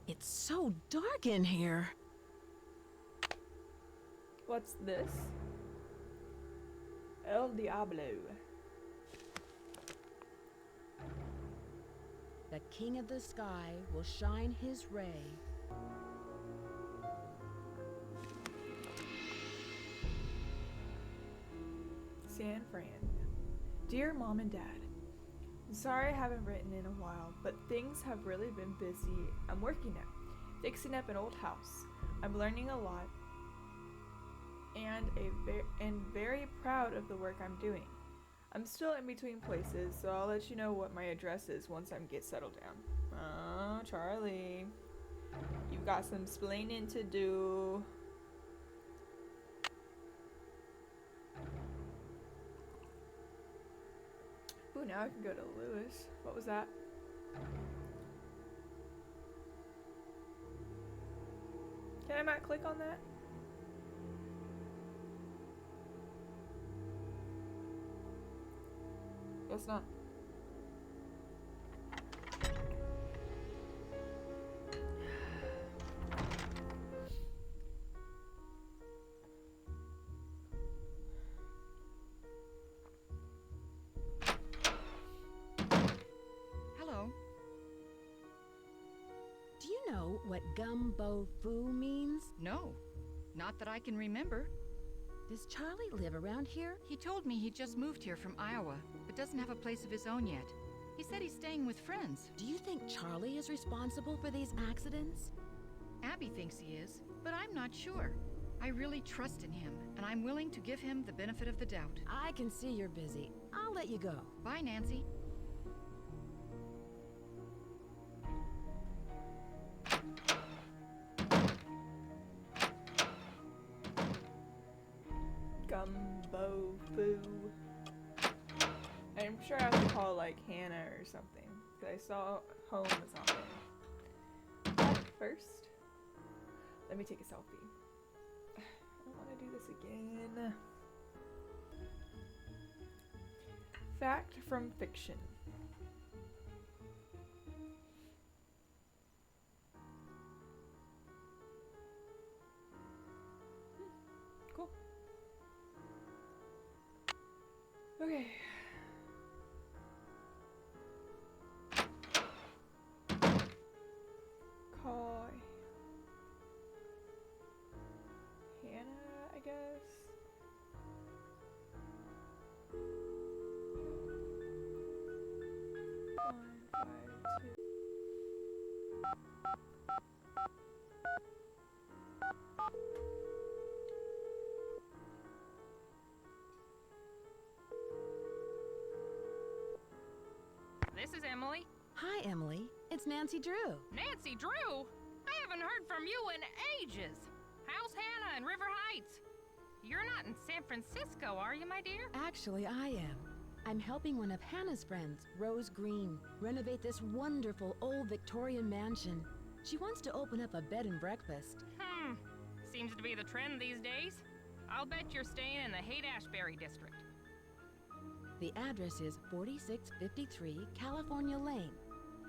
It's so dark in here. What's this? El Diablo. The king of the sky will shine his ray. San Fran. Dear Mom and Dad, I'm sorry I haven't written in a while, but things have really been busy. I'm working now, fixing up an old house. I'm learning a lot and very proud of the work I'm doing. I'm still in between places, so I'll let you know what my address is once I get settled down. Oh, Charlie, you've got some splaining to do. Ooh, now I can go to Lewis. What was that? Can I not click on that? Guess not. Hello. Do you know what gumbo foo means? No, not that I can remember. Does Charlie live around here? He told me he just moved here from Iowa, but doesn't have a place of his own yet. He said he's staying with friends. Do you think Charlie is responsible for these accidents? Abby thinks he is, but I'm not sure. I really trust in him, and I'm willing to give him the benefit of the doubt. I can see you're busy. I'll let you go. Bye, Nancy. Gumbo foo. I'm sure I have to call like Hannah or something, because I saw home was on there. But first, let me take a selfie. I don't want to do this again. Fact from fiction. Cool. Okay. Call Hannah, I guess. One, 5, 2. This is Emily. Hi, Emily. It's Nancy Drew. Nancy Drew? I haven't heard from you in ages. How's Hannah in River Heights? You're not in San Francisco, are you, my dear? Actually, I am. I'm helping one of Hannah's friends, Rose Green, renovate this wonderful old Victorian mansion. She wants to open up a bed and breakfast. Seems to be the trend these days. I'll bet you're staying in the Haight-Ashbury district. The address is 4653 California Lane.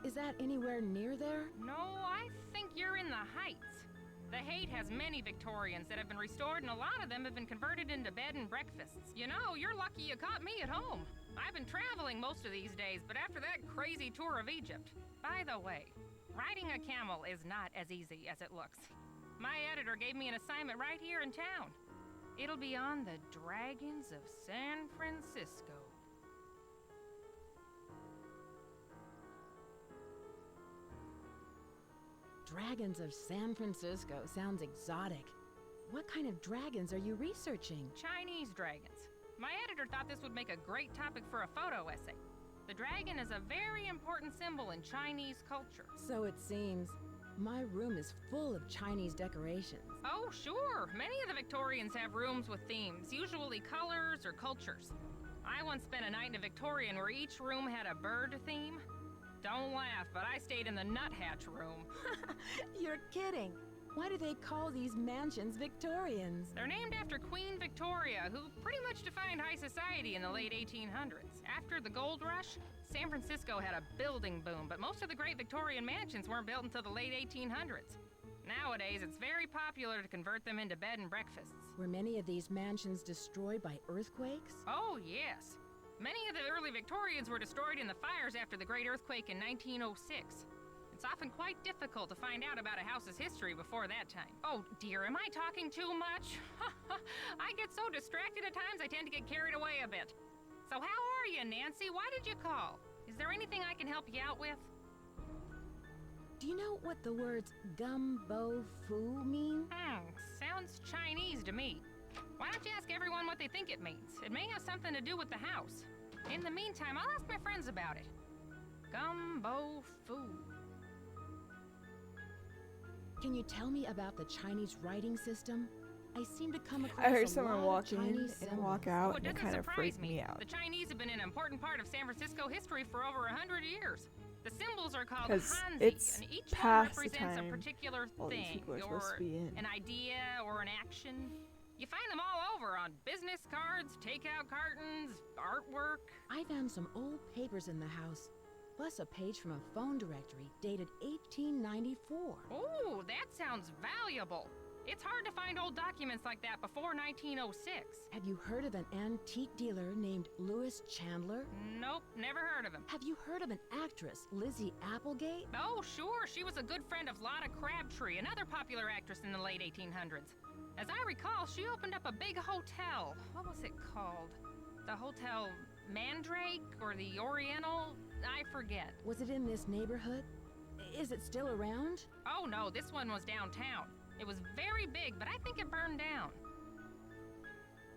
Is that anywhere near there? No, I think you're in the Heights. The Haight has many Victorians that have been restored, and a lot of them have been converted into bed and breakfasts. You know, you're lucky you caught me at home. I've been traveling most of these days, but after that crazy tour of Egypt. By the way, riding a camel is not as easy as it looks. My editor gave me an assignment right here in town. It'll be on the Dragons of San Francisco. Dragons of San Francisco sounds exotic. What kind of dragons are you researching? Chinese dragons. My editor thought this would make a great topic for a photo essay. The dragon is a very important symbol in Chinese culture. So it seems. My room is full of Chinese decorations. Oh, sure. Many of the Victorians have rooms with themes, usually colors or cultures. I once spent a night in a Victorian where each room had a bird theme. Don't laugh, but I stayed in the nuthatch room. You're kidding. Why do they call these mansions Victorians? They're named after Queen Victoria, who pretty much defined high society in the late 1800s. After the gold rush, San Francisco had a building boom, but most of the great Victorian mansions weren't built until the late 1800s. Nowadays, it's very popular to convert them into bed and breakfasts. Were many of these mansions destroyed by earthquakes? Oh, yes. Many of the early Victorians were destroyed in the fires after the Great Earthquake in 1906. It's often quite difficult to find out about a house's history before that time. Oh dear, am I talking too much? I get so distracted at times I tend to get carried away a bit. So how are you, Nancy? Why did you call? Is there anything I can help you out with? Do you know what the words gumbo foo mean? Sounds Chinese to me. Why don't you ask everyone what they think it means? It may have something to do with the house. In the meantime, I'll ask my friends about it. Gumbo foo. Can you tell me about the Chinese writing system? I seem to come across I heard a someone lot walk of in Chinese and symbols. walk out, Oh, and it it doesn't kind of surprise freaked me. me out. The Chinese have been an important part of San Francisco history for over 100 years. The symbols are called 'Cause Hanzi, it's and each one past the represents a time particular all these thing, people are supposed or to be in. an idea, or an action. You find them all over on business cards, takeout cartons, artwork. I found some old papers in the house, plus a page from a phone directory dated 1894. Ooh, that sounds valuable. It's hard to find old documents like that before 1906. Have you heard of an antique dealer named Louis Chandler? Nope, never heard of him. Have you heard of an actress, Lizzie Applegate? Oh, sure. She was a good friend of Lotta Crabtree, another popular actress in the late 1800s. As I recall, she opened up a big hotel. What was it called? The Hotel Mandrake or the Oriental? I forget. Was it in this neighborhood? Is it still around? Oh, no, this one was downtown. It was very big, but I think it burned down.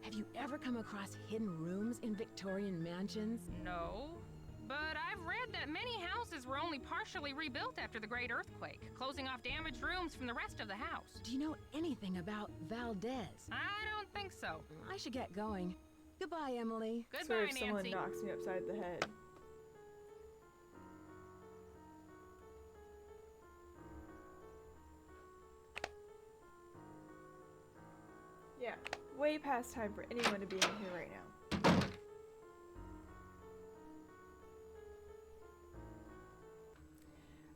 Have you ever come across hidden rooms in Victorian mansions? No, but I've read that many houses were only partially rebuilt after the Great Earthquake, closing off damaged rooms from the rest of the house. Do you know anything about Valdez? I don't think so. I should get going. Goodbye, Emily. Goodbye, So if someone Nancy. knocks me upside the head. Yeah, way past time for anyone to be in here right now.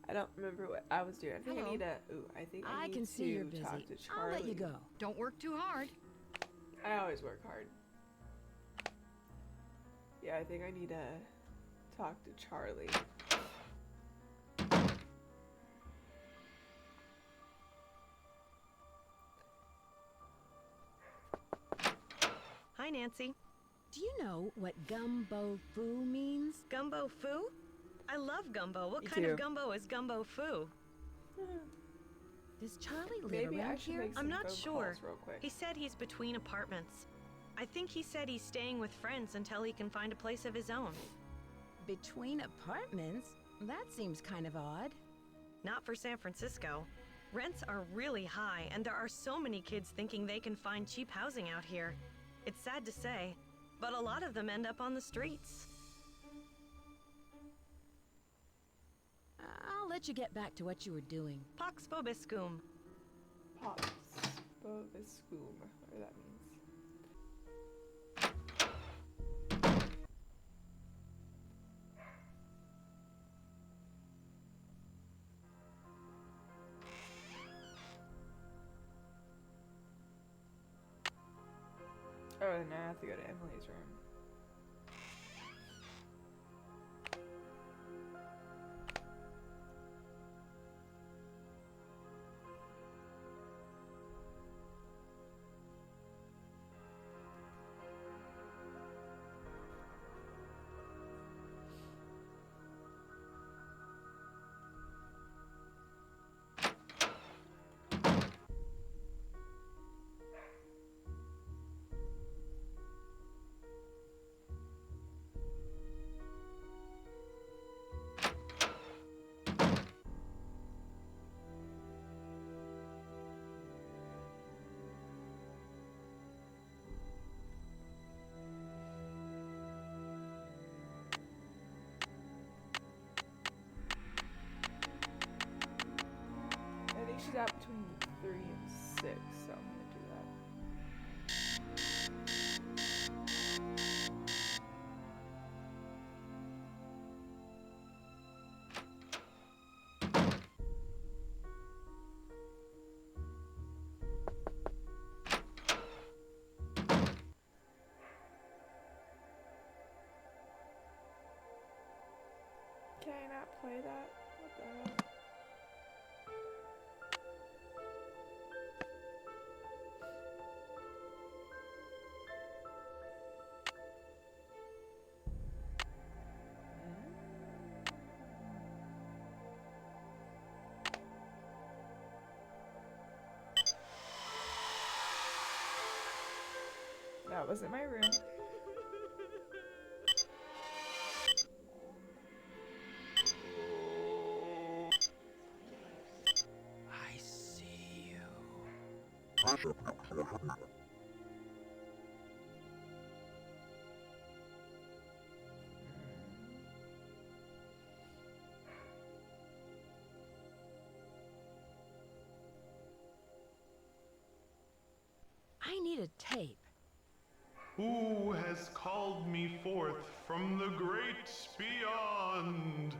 I don't remember what I was doing. I think Hello. I need to. Ooh, I think I need can see you're to talk busy. to Charlie. I'll let you go. Don't work too hard. I always work hard. Yeah, I think I need to talk to Charlie. Hi, Nancy. Do you know what gumbo foo means? Gumbo foo? I love gumbo. What Me kind too. of gumbo is gumbo foo? Does Charlie live Maybe I around should here? make some I'm not phone sure. calls real quick. He said he's between apartments. I think he said he's staying with friends until he can find a place of his own. Between apartments? That seems kind of odd. Not for San Francisco. Rents are really high, and there are so many kids thinking they can find cheap housing out here. It's sad to say, but a lot of them end up on the streets. I'll let you get back to what you were doing. Pax vobiscum. Pops. Bobiscum, whatever that means. Oh, and now I have to go to Emily's room. I think she's out between 3 and 6, so I'm gonna do that. Can I not play that? What the hell? That wasn't my room. I see you. I need a tape. Who has called me forth from the great beyond?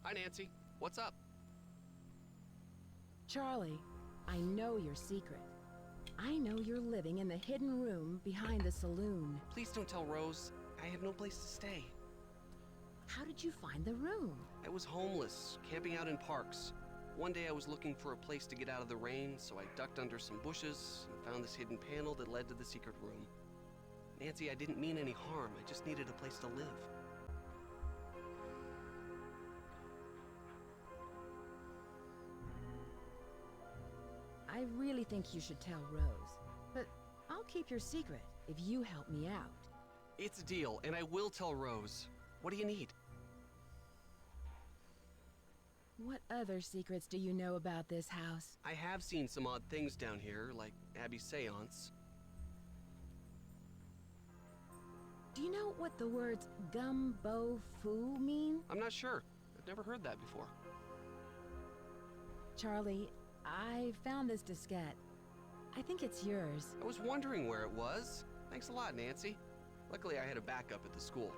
Hi, Nancy. What's up? Charlie, I know your secret. I know you're living in the hidden room behind the saloon. Please don't tell Rose. I have no place to stay. How did you find the room? I was homeless, camping out in parks. One day I was looking for a place to get out of the rain, so I ducked under some bushes and found this hidden panel that led to the secret room. Nancy, I didn't mean any harm. I just needed a place to live. I really think you should tell Rose, but I'll keep your secret if you help me out. It's a deal, and I will tell Rose. What do you need? What other secrets do you know about this house? I have seen some odd things down here, like Abby's seance. Do you know what the words gumbo foo mean? I'm not sure. I've never heard that before. Charlie, I found this diskette. I think it's yours. I was wondering where it was. Thanks a lot, Nancy. Luckily, I had a backup at the school.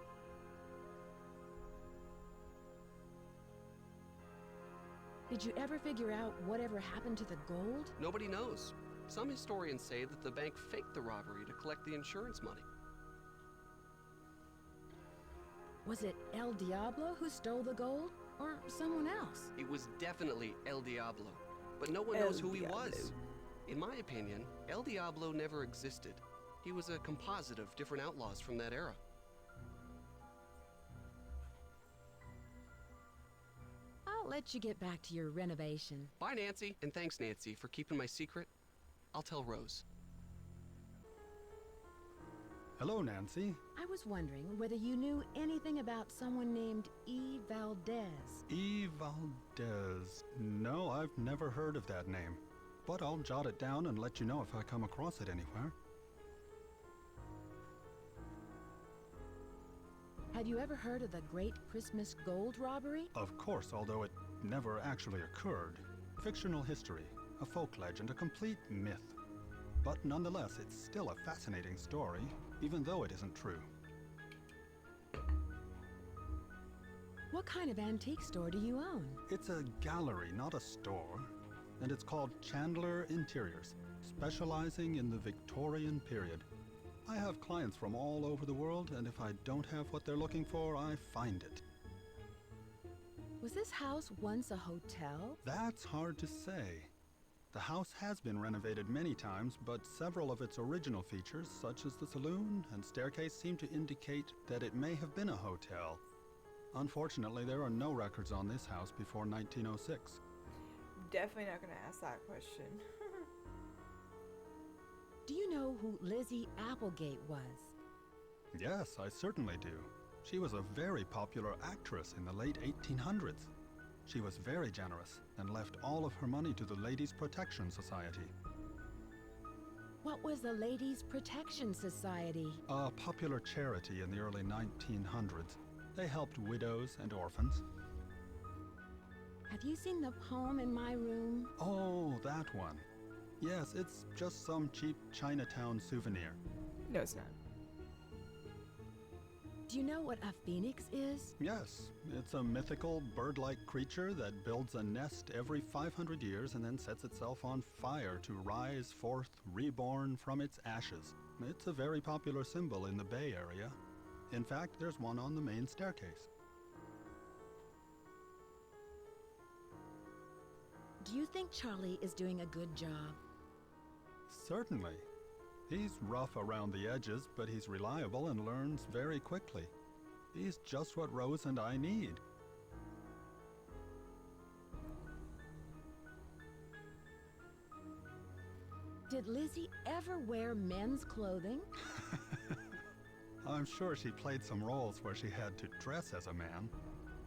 Did you ever figure out whatever happened to the gold? Nobody knows. Some historians say that the bank faked the robbery to collect the insurance money. Was it El Diablo who stole the gold, or someone else? It was definitely El Diablo, but no one knows who he was. In my opinion, El Diablo never existed. He was a composite of different outlaws from that era. I'll let you get back to your renovation. Bye, Nancy. And thanks, Nancy, for keeping my secret. I'll tell Rose. Hello, Nancy. I was wondering whether you knew anything about someone named E. Valdez. E. Valdez. No, I've never heard of that name. But I'll jot it down and let you know if I come across it anywhere. you ever heard of the Great Christmas Gold Robbery? Of course, although it never actually occurred. Fictional history, a folk legend, a complete myth. But nonetheless, it's still a fascinating story, even though it isn't true. What kind of antique store do you own? It's a gallery, not a store, and it's called Chandler Interiors, specializing in the Victorian period. I have clients from all over the world, and if I don't have what they're looking for, I find it. Was this house once a hotel? That's hard to say. The house has been renovated many times, but several of its original features, such as the saloon and staircase, seem to indicate that it may have been a hotel. Unfortunately, there are no records on this house before 1906. Definitely not gonna ask that question. Do you know who Lizzie Applegate was? Yes, I certainly do. She was a very popular actress in the late 1800s. She was very generous and left all of her money to the Ladies' Protection Society. What was the Ladies' Protection Society? A popular charity in the early 1900s. They helped widows and orphans. Have you seen the poem in my room? Oh, that one. Yes, it's just some cheap Chinatown souvenir. No, it's not. Do you know what a phoenix is? Yes, it's a mythical bird-like creature that builds a nest every 500 years and then sets itself on fire to rise forth reborn from its ashes. It's a very popular symbol in the Bay Area. In fact, there's one on the main staircase. Do you think Charlie is doing a good job? Certainly. He's rough around the edges, but he's reliable and learns very quickly. He's just what Rose and I need. Did Lizzie ever wear men's clothing? I'm sure she played some roles where she had to dress as a man,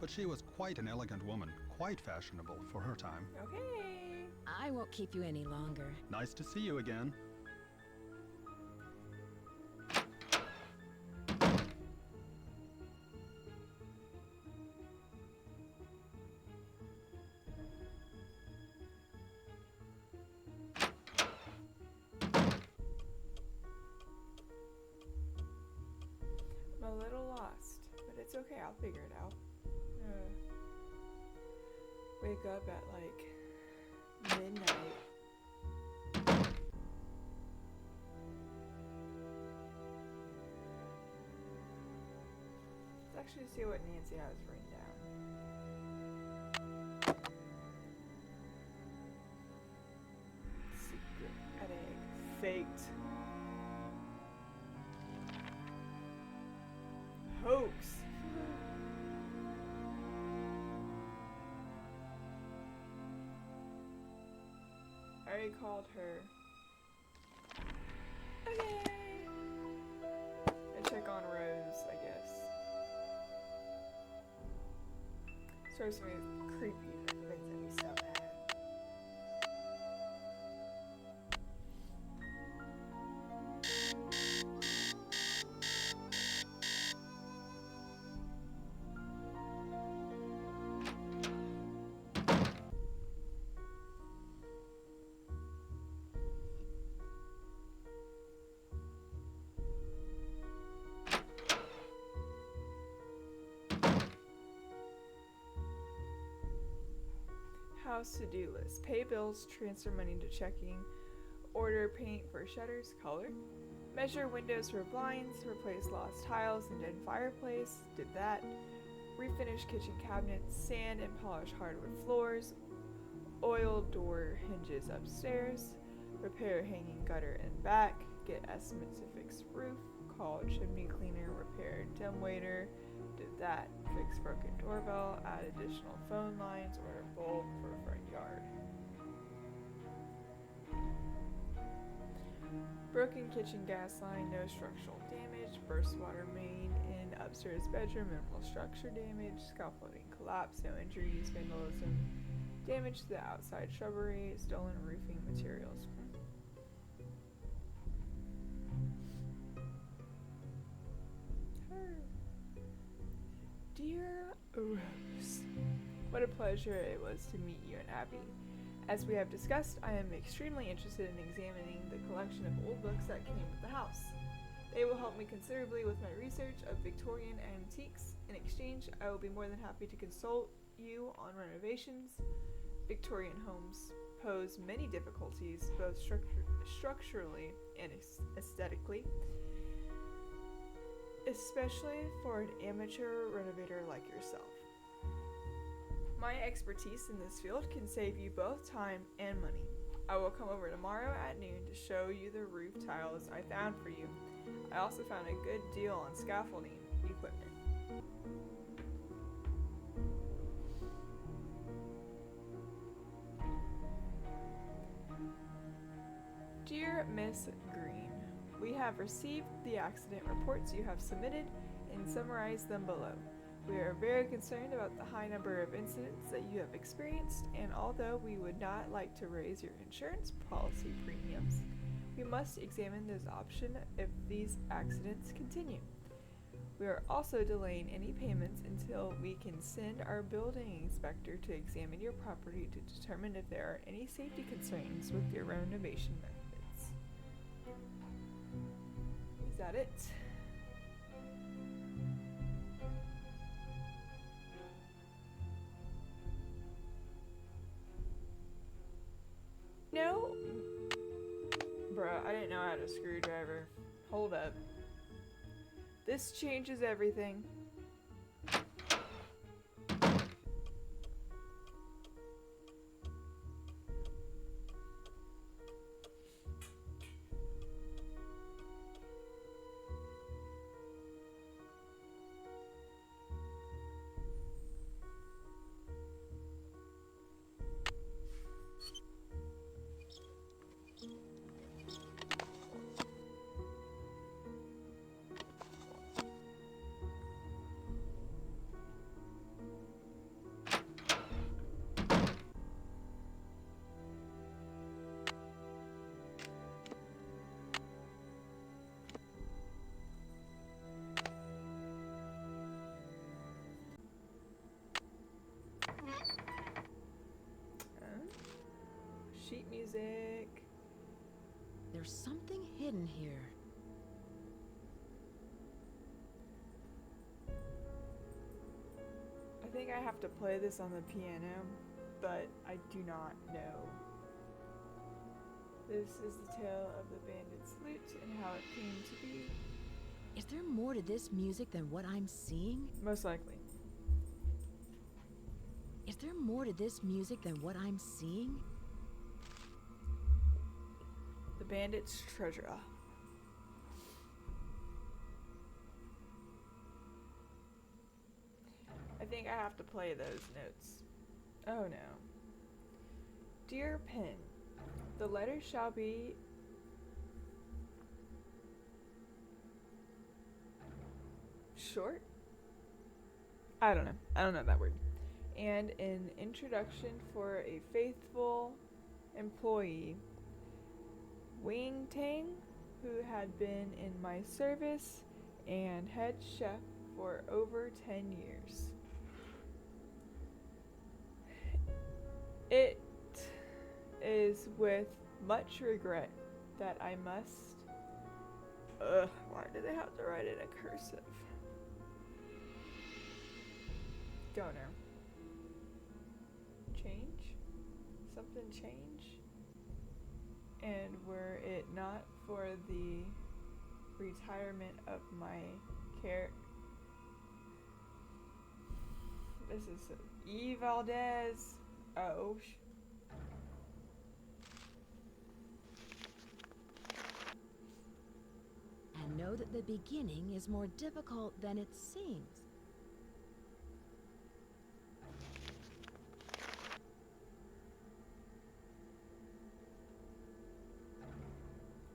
but she was quite an elegant woman, quite fashionable for her time. Okay. I won't keep you any longer. Nice to see you again. I'm a little lost, but it's okay, I'll figure it out. Wake up at like midnight. Let's actually see what Nancy has written down. Secret headache. Faked. Hoax. I already called her. Okay. And check on Rose, I guess. Starts to be creepy. That makes me so mad. House to-do list. Pay bills, transfer money to checking, order paint for shutters, color, measure windows for blinds, replace lost tiles and dead fireplace, did that, refinish kitchen cabinets, sand and polish hardwood floors, oil door hinges upstairs, repair hanging gutter and back, get estimates to fix roof, call chimney cleaner, repair dumbwaiter, did that, fix broken doorbell, add additional phone lines, order bulb for front yard. Broken kitchen gas line, no structural damage, burst water main in upstairs bedroom, minimal structure damage, scaffolding collapse, no injuries, vandalism, damage to the outside shrubbery, stolen roofing materials. Rose. What a pleasure it was to meet you and Abby. As we have discussed, I am extremely interested in examining the collection of old books that came with the house. They will help me considerably with my research of Victorian antiques. In exchange, I will be more than happy to consult you on renovations. Victorian homes pose many difficulties, both structurally and aesthetically, especially for an amateur renovator like yourself. My expertise in this field can save you both time and money. I will come over tomorrow at noon to show you the roof tiles I found for you. I also found a good deal on scaffolding equipment. Dear Miss Green, we have received the accident reports you have submitted and summarized them below. We are very concerned about the high number of incidents that you have experienced, and although we would not like to raise your insurance policy premiums, we must examine this option if these accidents continue. We are also delaying any payments until we can send our building inspector to examine your property to determine if there are any safety concerns with your renovation methods. Is that it? No. Bruh, I didn't know I had a screwdriver. Hold up. This changes everything. Sheet music. There's something hidden here. I think I have to play this on the piano, but I do not know. This is the tale of the bandit's lute and how it came to be. Is there more to this music than what I'm seeing? Most likely. Is there more to this music than what I'm seeing? The bandit's treasure. I think I have to play those notes. Oh no. Dear Pen, the letter shall be short? I don't know that word. And an introduction for a faithful employee, Wing Tang, who had been in my service and head chef for over 10 years. It is with much regret that I must... why do they have to write it in cursive? Donor. Change? Something change? And were it not for the retirement of my care... This is E. Valdez. Oh, And know that the beginning is more difficult than it seems.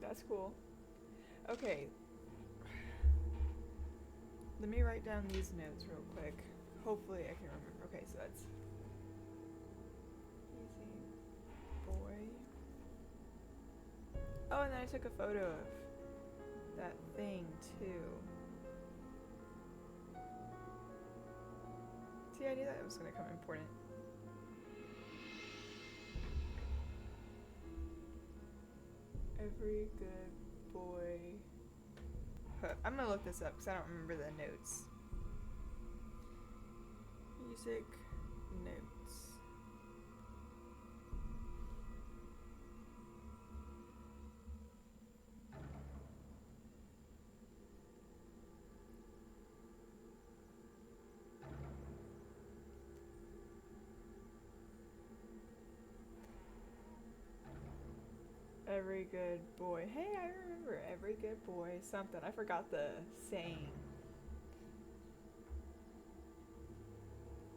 That's cool. Okay. Let me write down these notes real quick. Hopefully I can remember. Okay, so that's easy boy. Oh, and then I took a photo of that thing too. See, I knew that was gonna come important. Every good boy. Huh, I'm gonna look this up because I don't remember the notes. Music notes. Every good boy. Hey, I remember every good boy something. I forgot the saying.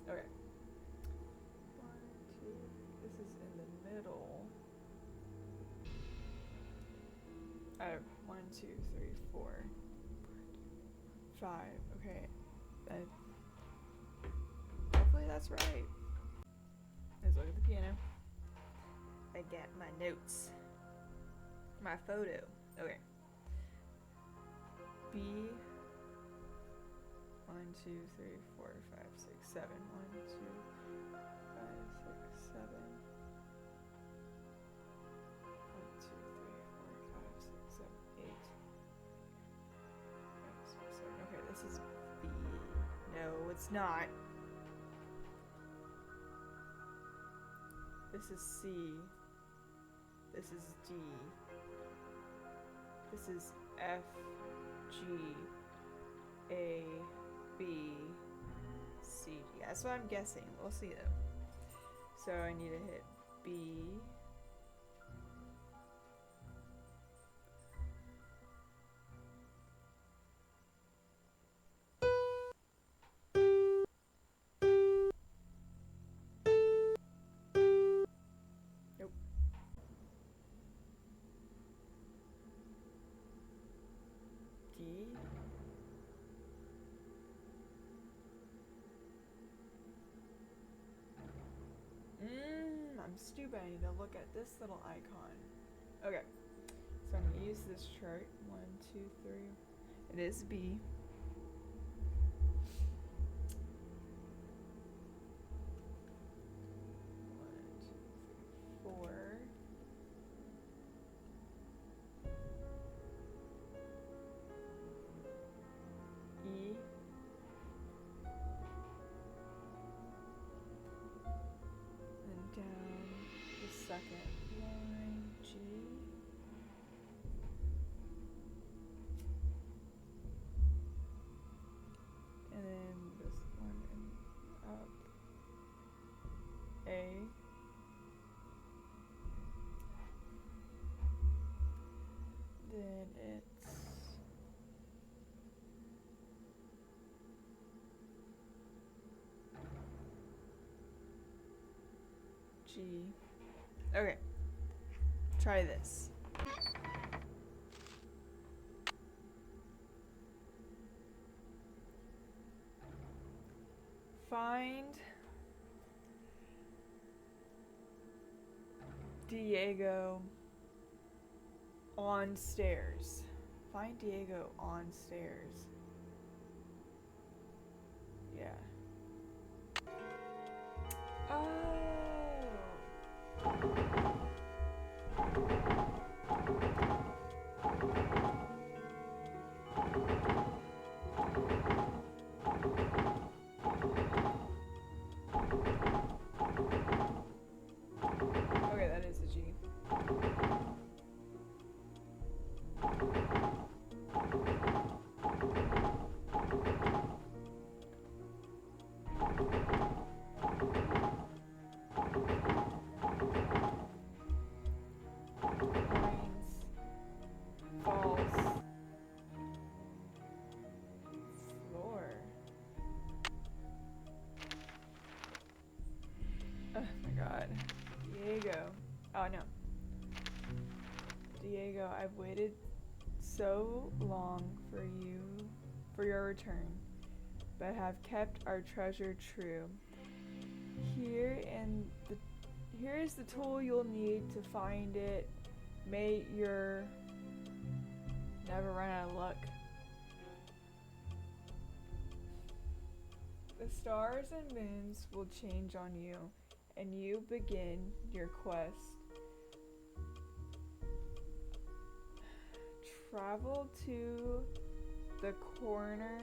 Okay. 1, 2. This is in the middle. I have 1, 2, 3, 4, 5. Okay. Hopefully that's right. Let's look at the piano. I got my notes. My photo. Okay. B. 1, 2, 3, 4, 5, 6, 7. 1, 2, 5, 6, 7. 1, 2, 3, 4, 5, 6, 7, 8. 5, 6, 7. Okay, this is B. No, it's not. This is C. This is D. This is F, G, A, B, C. Yeah, that's what I'm guessing. We'll see though. So I need to hit B. Nope. D. I'm stupid. I need to look at this little icon. Okay. So I'm going to use this chart. 1, 2, 3. It is B. Second line, G. And then this one and up. A. Then it's G. Okay, try this. Find Diego on stairs. Find Diego on stairs. Yeah. Oh. Okay, that is a G. Oh no. Diego, I've waited so long for your return, but have kept our treasure true. Here is the tool you'll need to find it. May your never run out of luck. The stars and moons will change on you, and you begin your quest. Travel to the corner,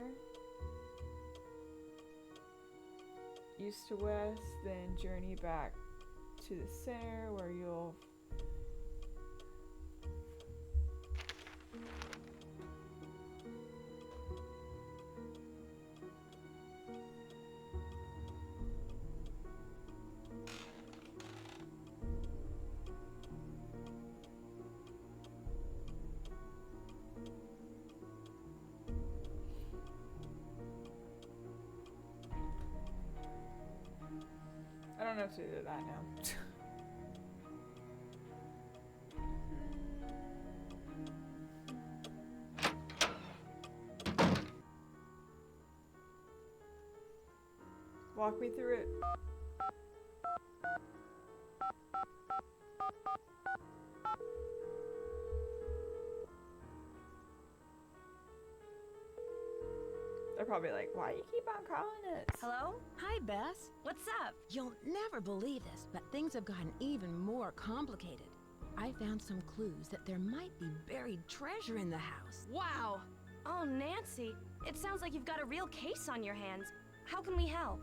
east to west, then journey back to the center where you'll I don't know if to do that now. Walk me through it. They're probably like, why you keep on calling us? Hello? Hi, Bess. What's up? You'll never believe this, but things have gotten even more complicated. I found some clues that there might be buried treasure in the house. Wow! Oh, Nancy, it sounds like you've got a real case on your hands. How can we help?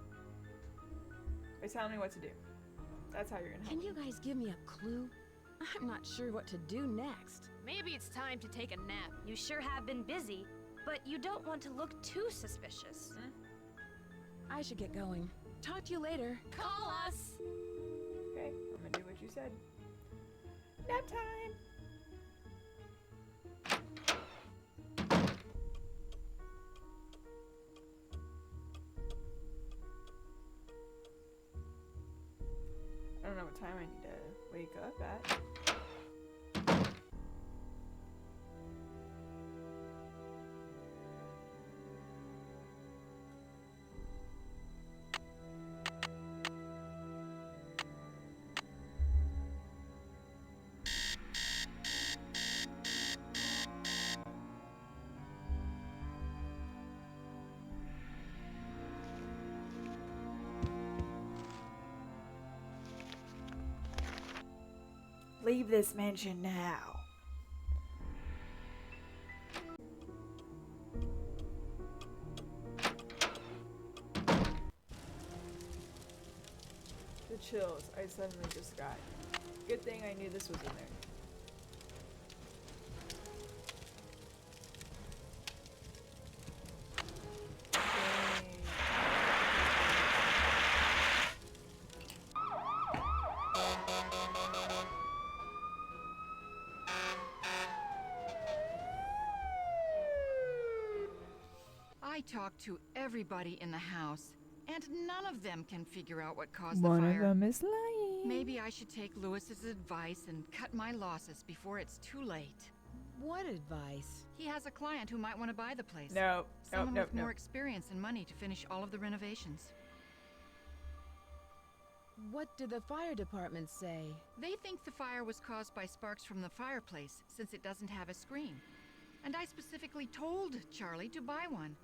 They tell me what to do. That's how you're gonna help. Can you guys give me a clue? I'm not sure what to do next. Maybe it's time to take a nap. You sure have been busy, but you don't want to look too suspicious. I should get going. Talk to you later. Call us! Okay, I'm gonna do what you said. Nap time! I don't know what time I need to wake up at. Leave this mansion now. The chills I suddenly just got. Good thing I knew this was in there. I talked to everybody in the house, and none of them can figure out what caused the One fire. of them is lying. Maybe I should take Lewis's advice and cut my losses before it's too late. What advice? He has a client who might want to buy the place. No, Someone no, with more experience and money to finish all of the renovations. What did the fire department say? They think the fire was caused by sparks from the fireplace, since it doesn't have a screen. And I specifically told Charlie to buy one.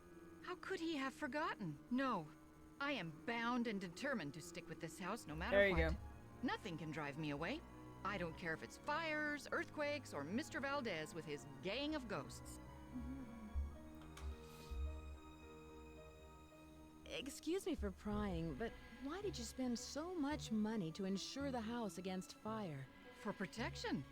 How could he have forgotten? No, I am bound and determined to stick with this house no matter There you what. go. Nothing can drive me away. I don't care if it's fires, earthquakes, or Mr. Valdez with his gang of ghosts. Excuse me for prying, but why did you spend so much money to insure the house against fire? For protection.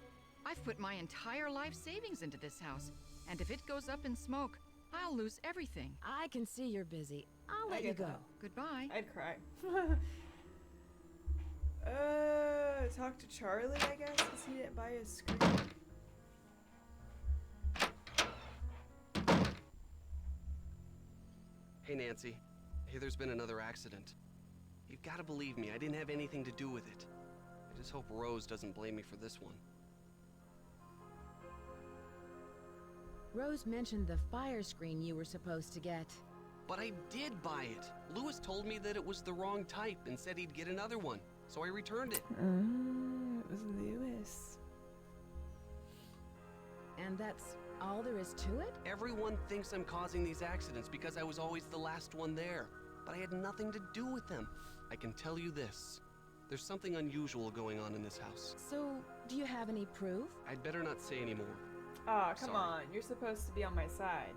I've put my entire life savings into this house, and if it goes up in smoke, I'll lose everything. I can see you're busy. I'll let you get go. that. Goodbye. I'd cry. Talk to Charlie, I guess, because he didn't buy a screen. Hey, Nancy. Hey, there's been another accident. You've got to believe me, I didn't have anything to do with it. I just hope Rose doesn't blame me for this one. Rose mentioned the fire screen you were supposed to get. But I did buy it. Lewis told me that it was the wrong type and said he'd get another one, so I returned it. It was Lewis. And that's all there is to it? Everyone thinks I'm causing these accidents because I was always the last one there. but I had nothing to do with them. I can tell you this. There's something unusual going on in this house. So, do you have any proof? I'd better not say any more. Aw, come Sorry. on. You're supposed to be on my side.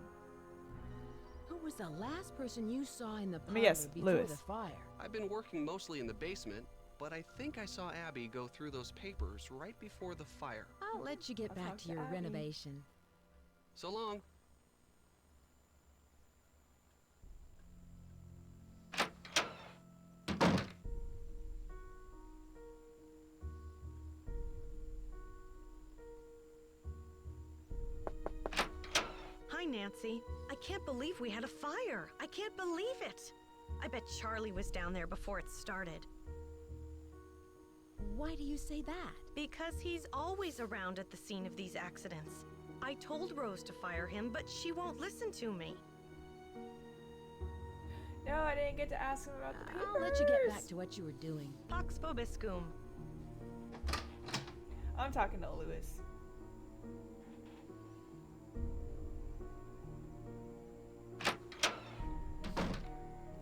Who was the last person you saw in the Let me parlor guess, before Lewis. the fire? I've been working mostly in the basement, but I think I saw Abby go through those papers right before the fire. I'll let you get I'll back talk to to your Abby. renovation. So long. Hi, Nancy. I can't believe we had a fire. I can't believe it. I bet Charlie was down there before it started. Why do you say that? Because he's always around at the scene of these accidents. I told Rose to fire him, but she won't listen to me. No, I didn't get to ask him about the papers. I'll let you get back to what you were doing. Pax vobiscum. I'm talking to Lewis.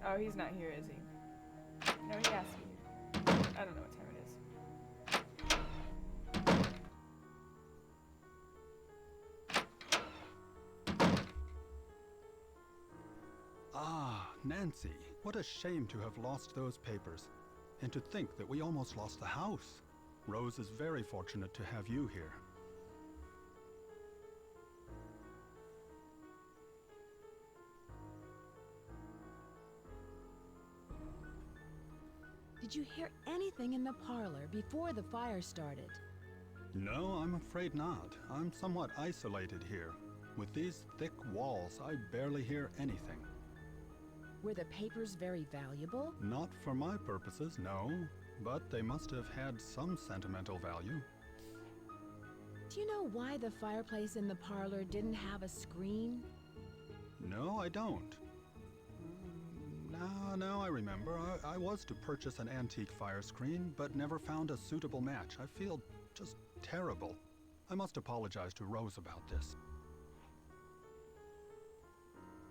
Oh, he's not here, is he? No, he asked me. I don't know what time it is. Ah, Nancy, what a shame to have lost those papers. And to think that we almost lost the house. Rose is very fortunate to have you here. Did you hear anything in the parlor before the fire started? No, I'm afraid not. I'm somewhat isolated here. With these thick walls, I barely hear anything. Were the papers very valuable? Not for my purposes, no. But they must have had some sentimental value. Do you know why the fireplace in the parlor didn't have a screen? No, I don't. Now I remember. I was to purchase an antique fire screen, but never found a suitable match. I feel just terrible. I must apologize to Rose about this.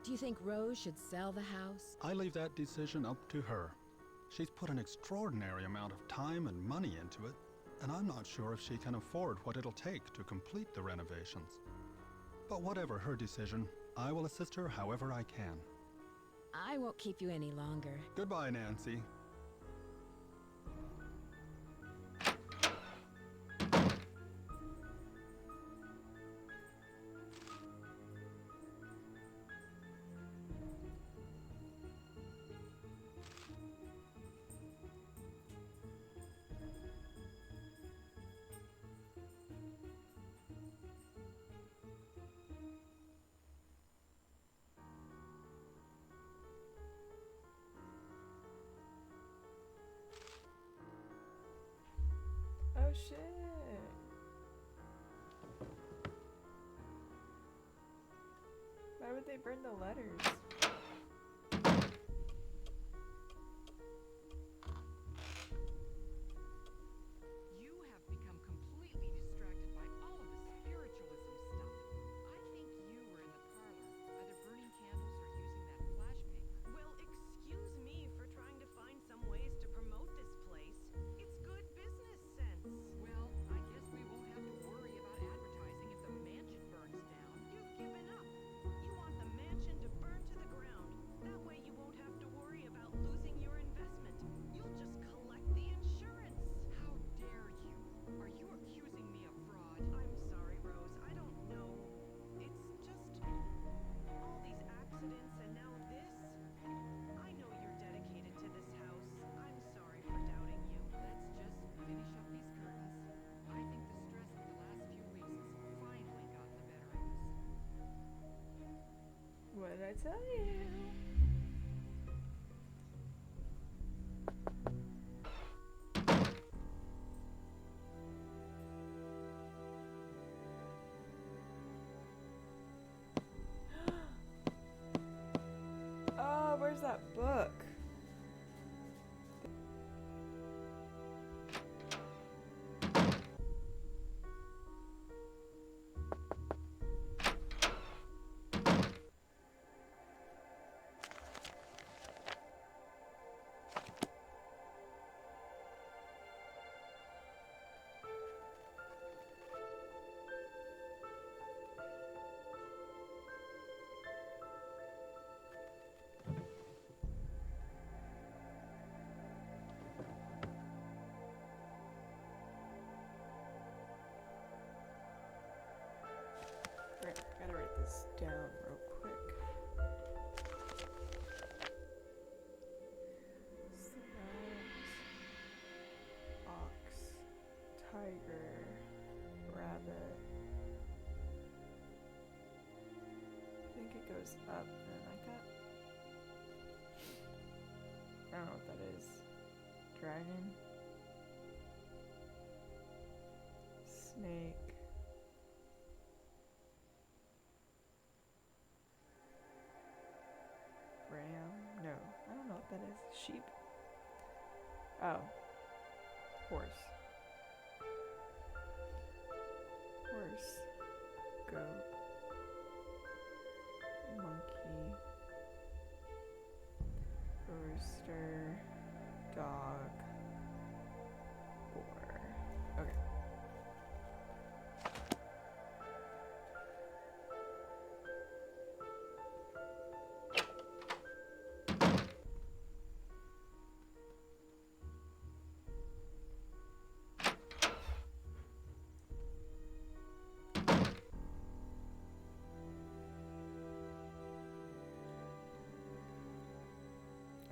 Do you think Rose should sell the house? I leave that decision up to her. She's put an extraordinary amount of time and money into it, and I'm not sure if she can afford what it'll take to complete the renovations. But whatever her decision, I will assist her however I can. I won't keep you any longer. Goodbye, Nancy. Oh shit. Why would they burn the letters? You have become completely distracted by all of the spiritualism stuff. I think you were in the parlor, either burning candles or using that flash paper. Well, excuse me for trying to find some ways to promote this place. It's good business sense. Well, I guess we won't have to worry about advertising if the mansion burns down. You've given up. You want the mansion to burn to the ground. That way you won't have to worry about losing your investment. You'll just collect the insurance. How dare you? Are you accusing me of fraud? I'm sorry, Rose. I don't know. It's just all these accidents and now this. I know you're dedicated to this house. I'm sorry for doubting you. Let's just finish up these curtains. I think the stress of the last few weeks has finally gotten the better of us. What did I tell you? Oh, where's that book? this down real quick. Slabs, ox, tiger, rabbit. I think it goes up and like that. I don't know what that is. Dragon. Snake. Ram? No, I don't know what that is. Sheep? Oh. Horse. Horse. Goat. Monkey. Rooster. Dog. Boar. Okay.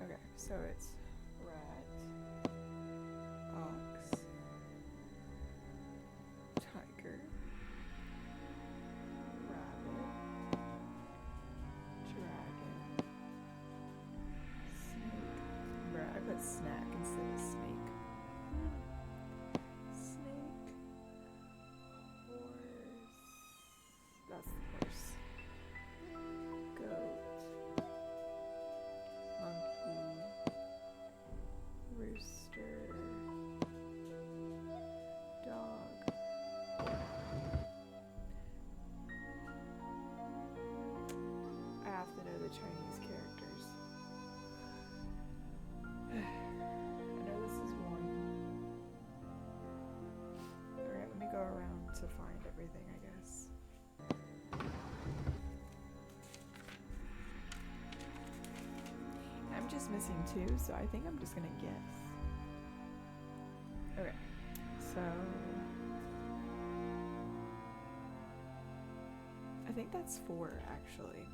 Okay, so it's rat, ox, tiger, rabbit, dragon, snake. Bruh, I put snack instead of snake. Snake, horse. That's the horse. Goat. Monkey, rooster, dog. I have to know the Chinese characters. I know this is one. Alright, let me go around to find everything, I guess. I'm just missing 2, so I think I'm just gonna guess. Okay, so I think that's 4 actually.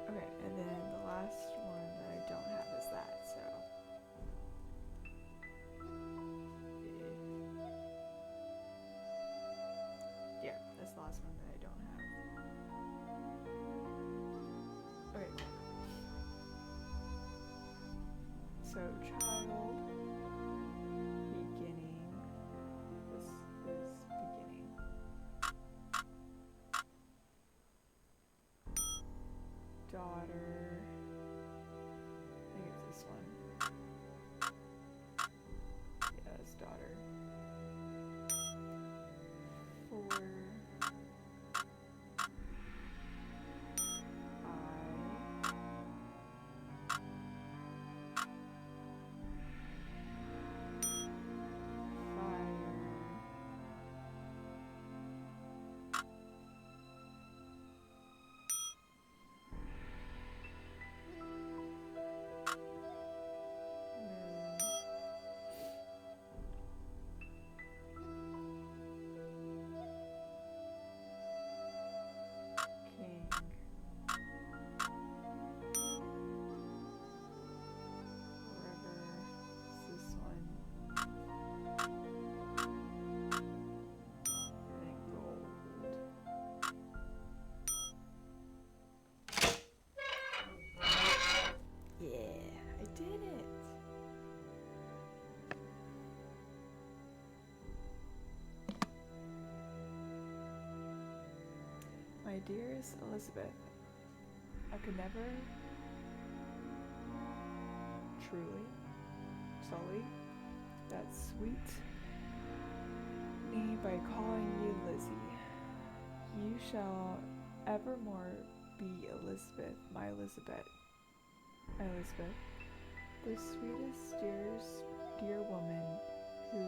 Okay, and then the last one that I don't have is that, so yeah, that's the last one that I don't have. Okay. So child, beginning. This is beginning. Daughter. I think it's this one. Yeah, it's daughter. 4. My dearest Elizabeth, I could never truly sully that sweet me by calling you Lizzie. You shall evermore be Elizabeth, my Elizabeth. My Elizabeth, the sweetest, dearest, dear woman who...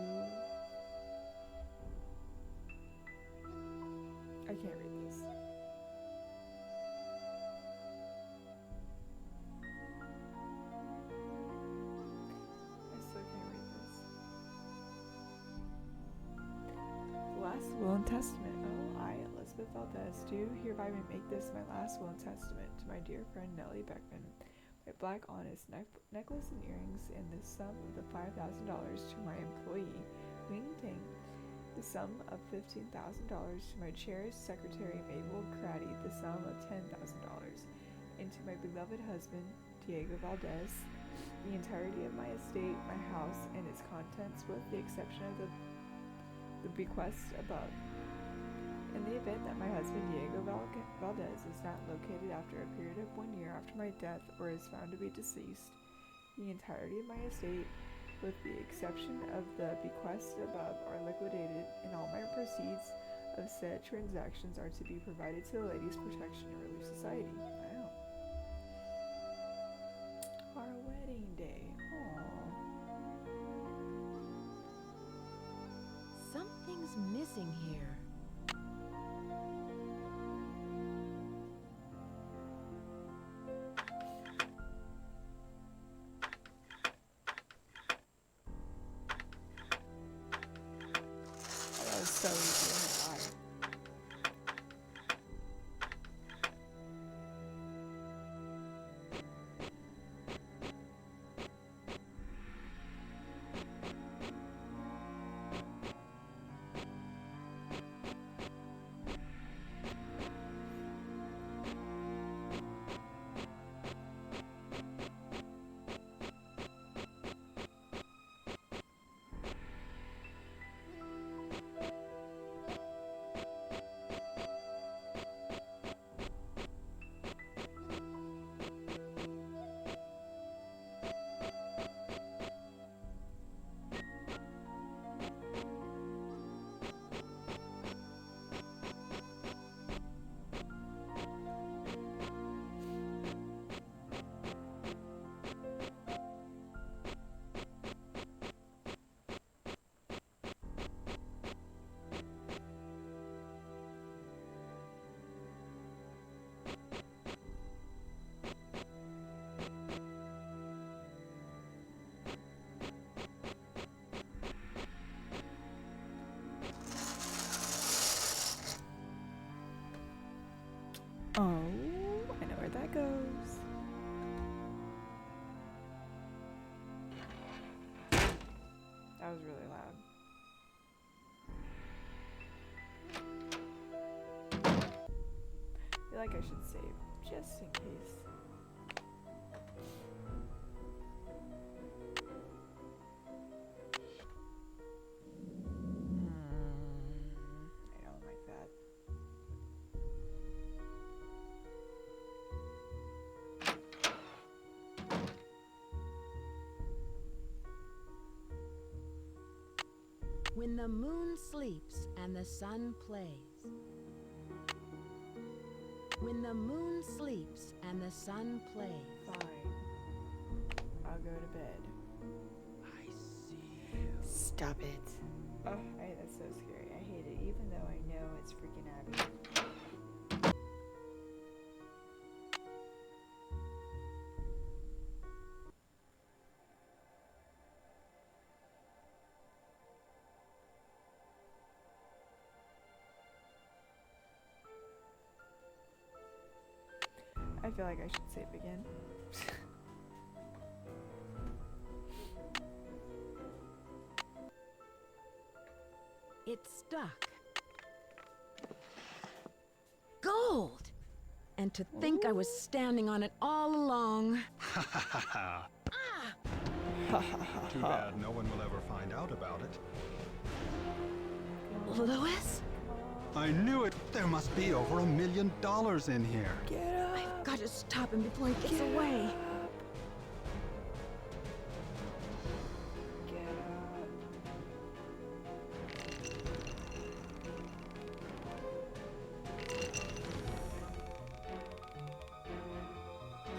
I can't read this. I still can't read this. Will and testament. Oh, I, Elizabeth Valdez, do hereby make this my last will and testament to my dear friend Nellie Beckman. My black honest necklace and earrings, and the sum of the $5,000 to my employee, Wing Ting. The sum of $15,000 to my cherished secretary, Mabel Craddy. The sum of $10,000. And to my beloved husband, Diego Valdez, the entirety of my estate, my house, and its contents, with the exception of the bequest above. In the event that my husband Diego Valdez is not located after a period of 1 year after my death or is found to be deceased, the entirety of my estate, with the exception of the bequest above, are liquidated, and all my proceeds of said transactions are to be provided to the Ladies Protection and Relief Society. Wow. Our wedding day. Aww. Something's missing here. That was so easy in my eye. Oh, I know where that goes. That was really loud. I feel like I should save just in case. I don't like that. When the moon sleeps and the sun plays. When the moon sleeps and the sun plays. Fine. I'll go to bed. I see you. Stop it. Oh, that's so scary. I hate it, even though I know it's freaking Abby. I feel like I should save again. It's stuck. Gold! And to think I was standing on it all along. Ha ha ha ha. Too bad no one will ever find out about it. Louis? I knew it! There must be over $1 million in here. Get up! I've got to stop him before he gets away. Get up.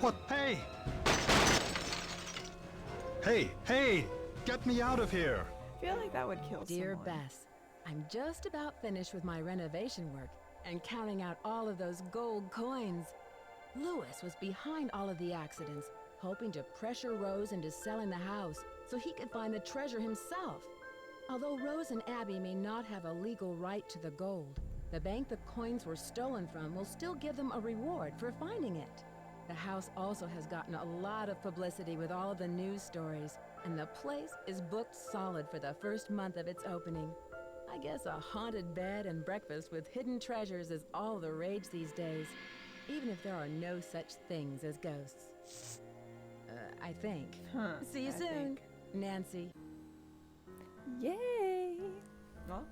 What? Hey! Hey! Hey! Get me out of here! I feel like that would kill Dear someone. Bess, I'm just about finished with my renovation work and counting out all of those gold coins. Louis was behind all of the accidents, hoping to pressure Rose into selling the house so he could find the treasure himself. Although Rose and Abby may not have a legal right to the gold, the bank the coins were stolen from will still give them a reward for finding it. The house also has gotten a lot of publicity with all of the news stories, and the place is booked solid for the first month of its opening. I guess a haunted bed and breakfast with hidden treasures is all the rage these days, even if there are no such things as ghosts. I think. See you soon, Nancy. Yay! Well,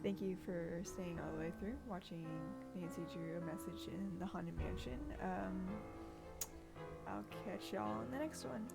thank you for staying all the way through, watching Nancy Drew a message in the Haunted Mansion. I'll catch y'all in the next one.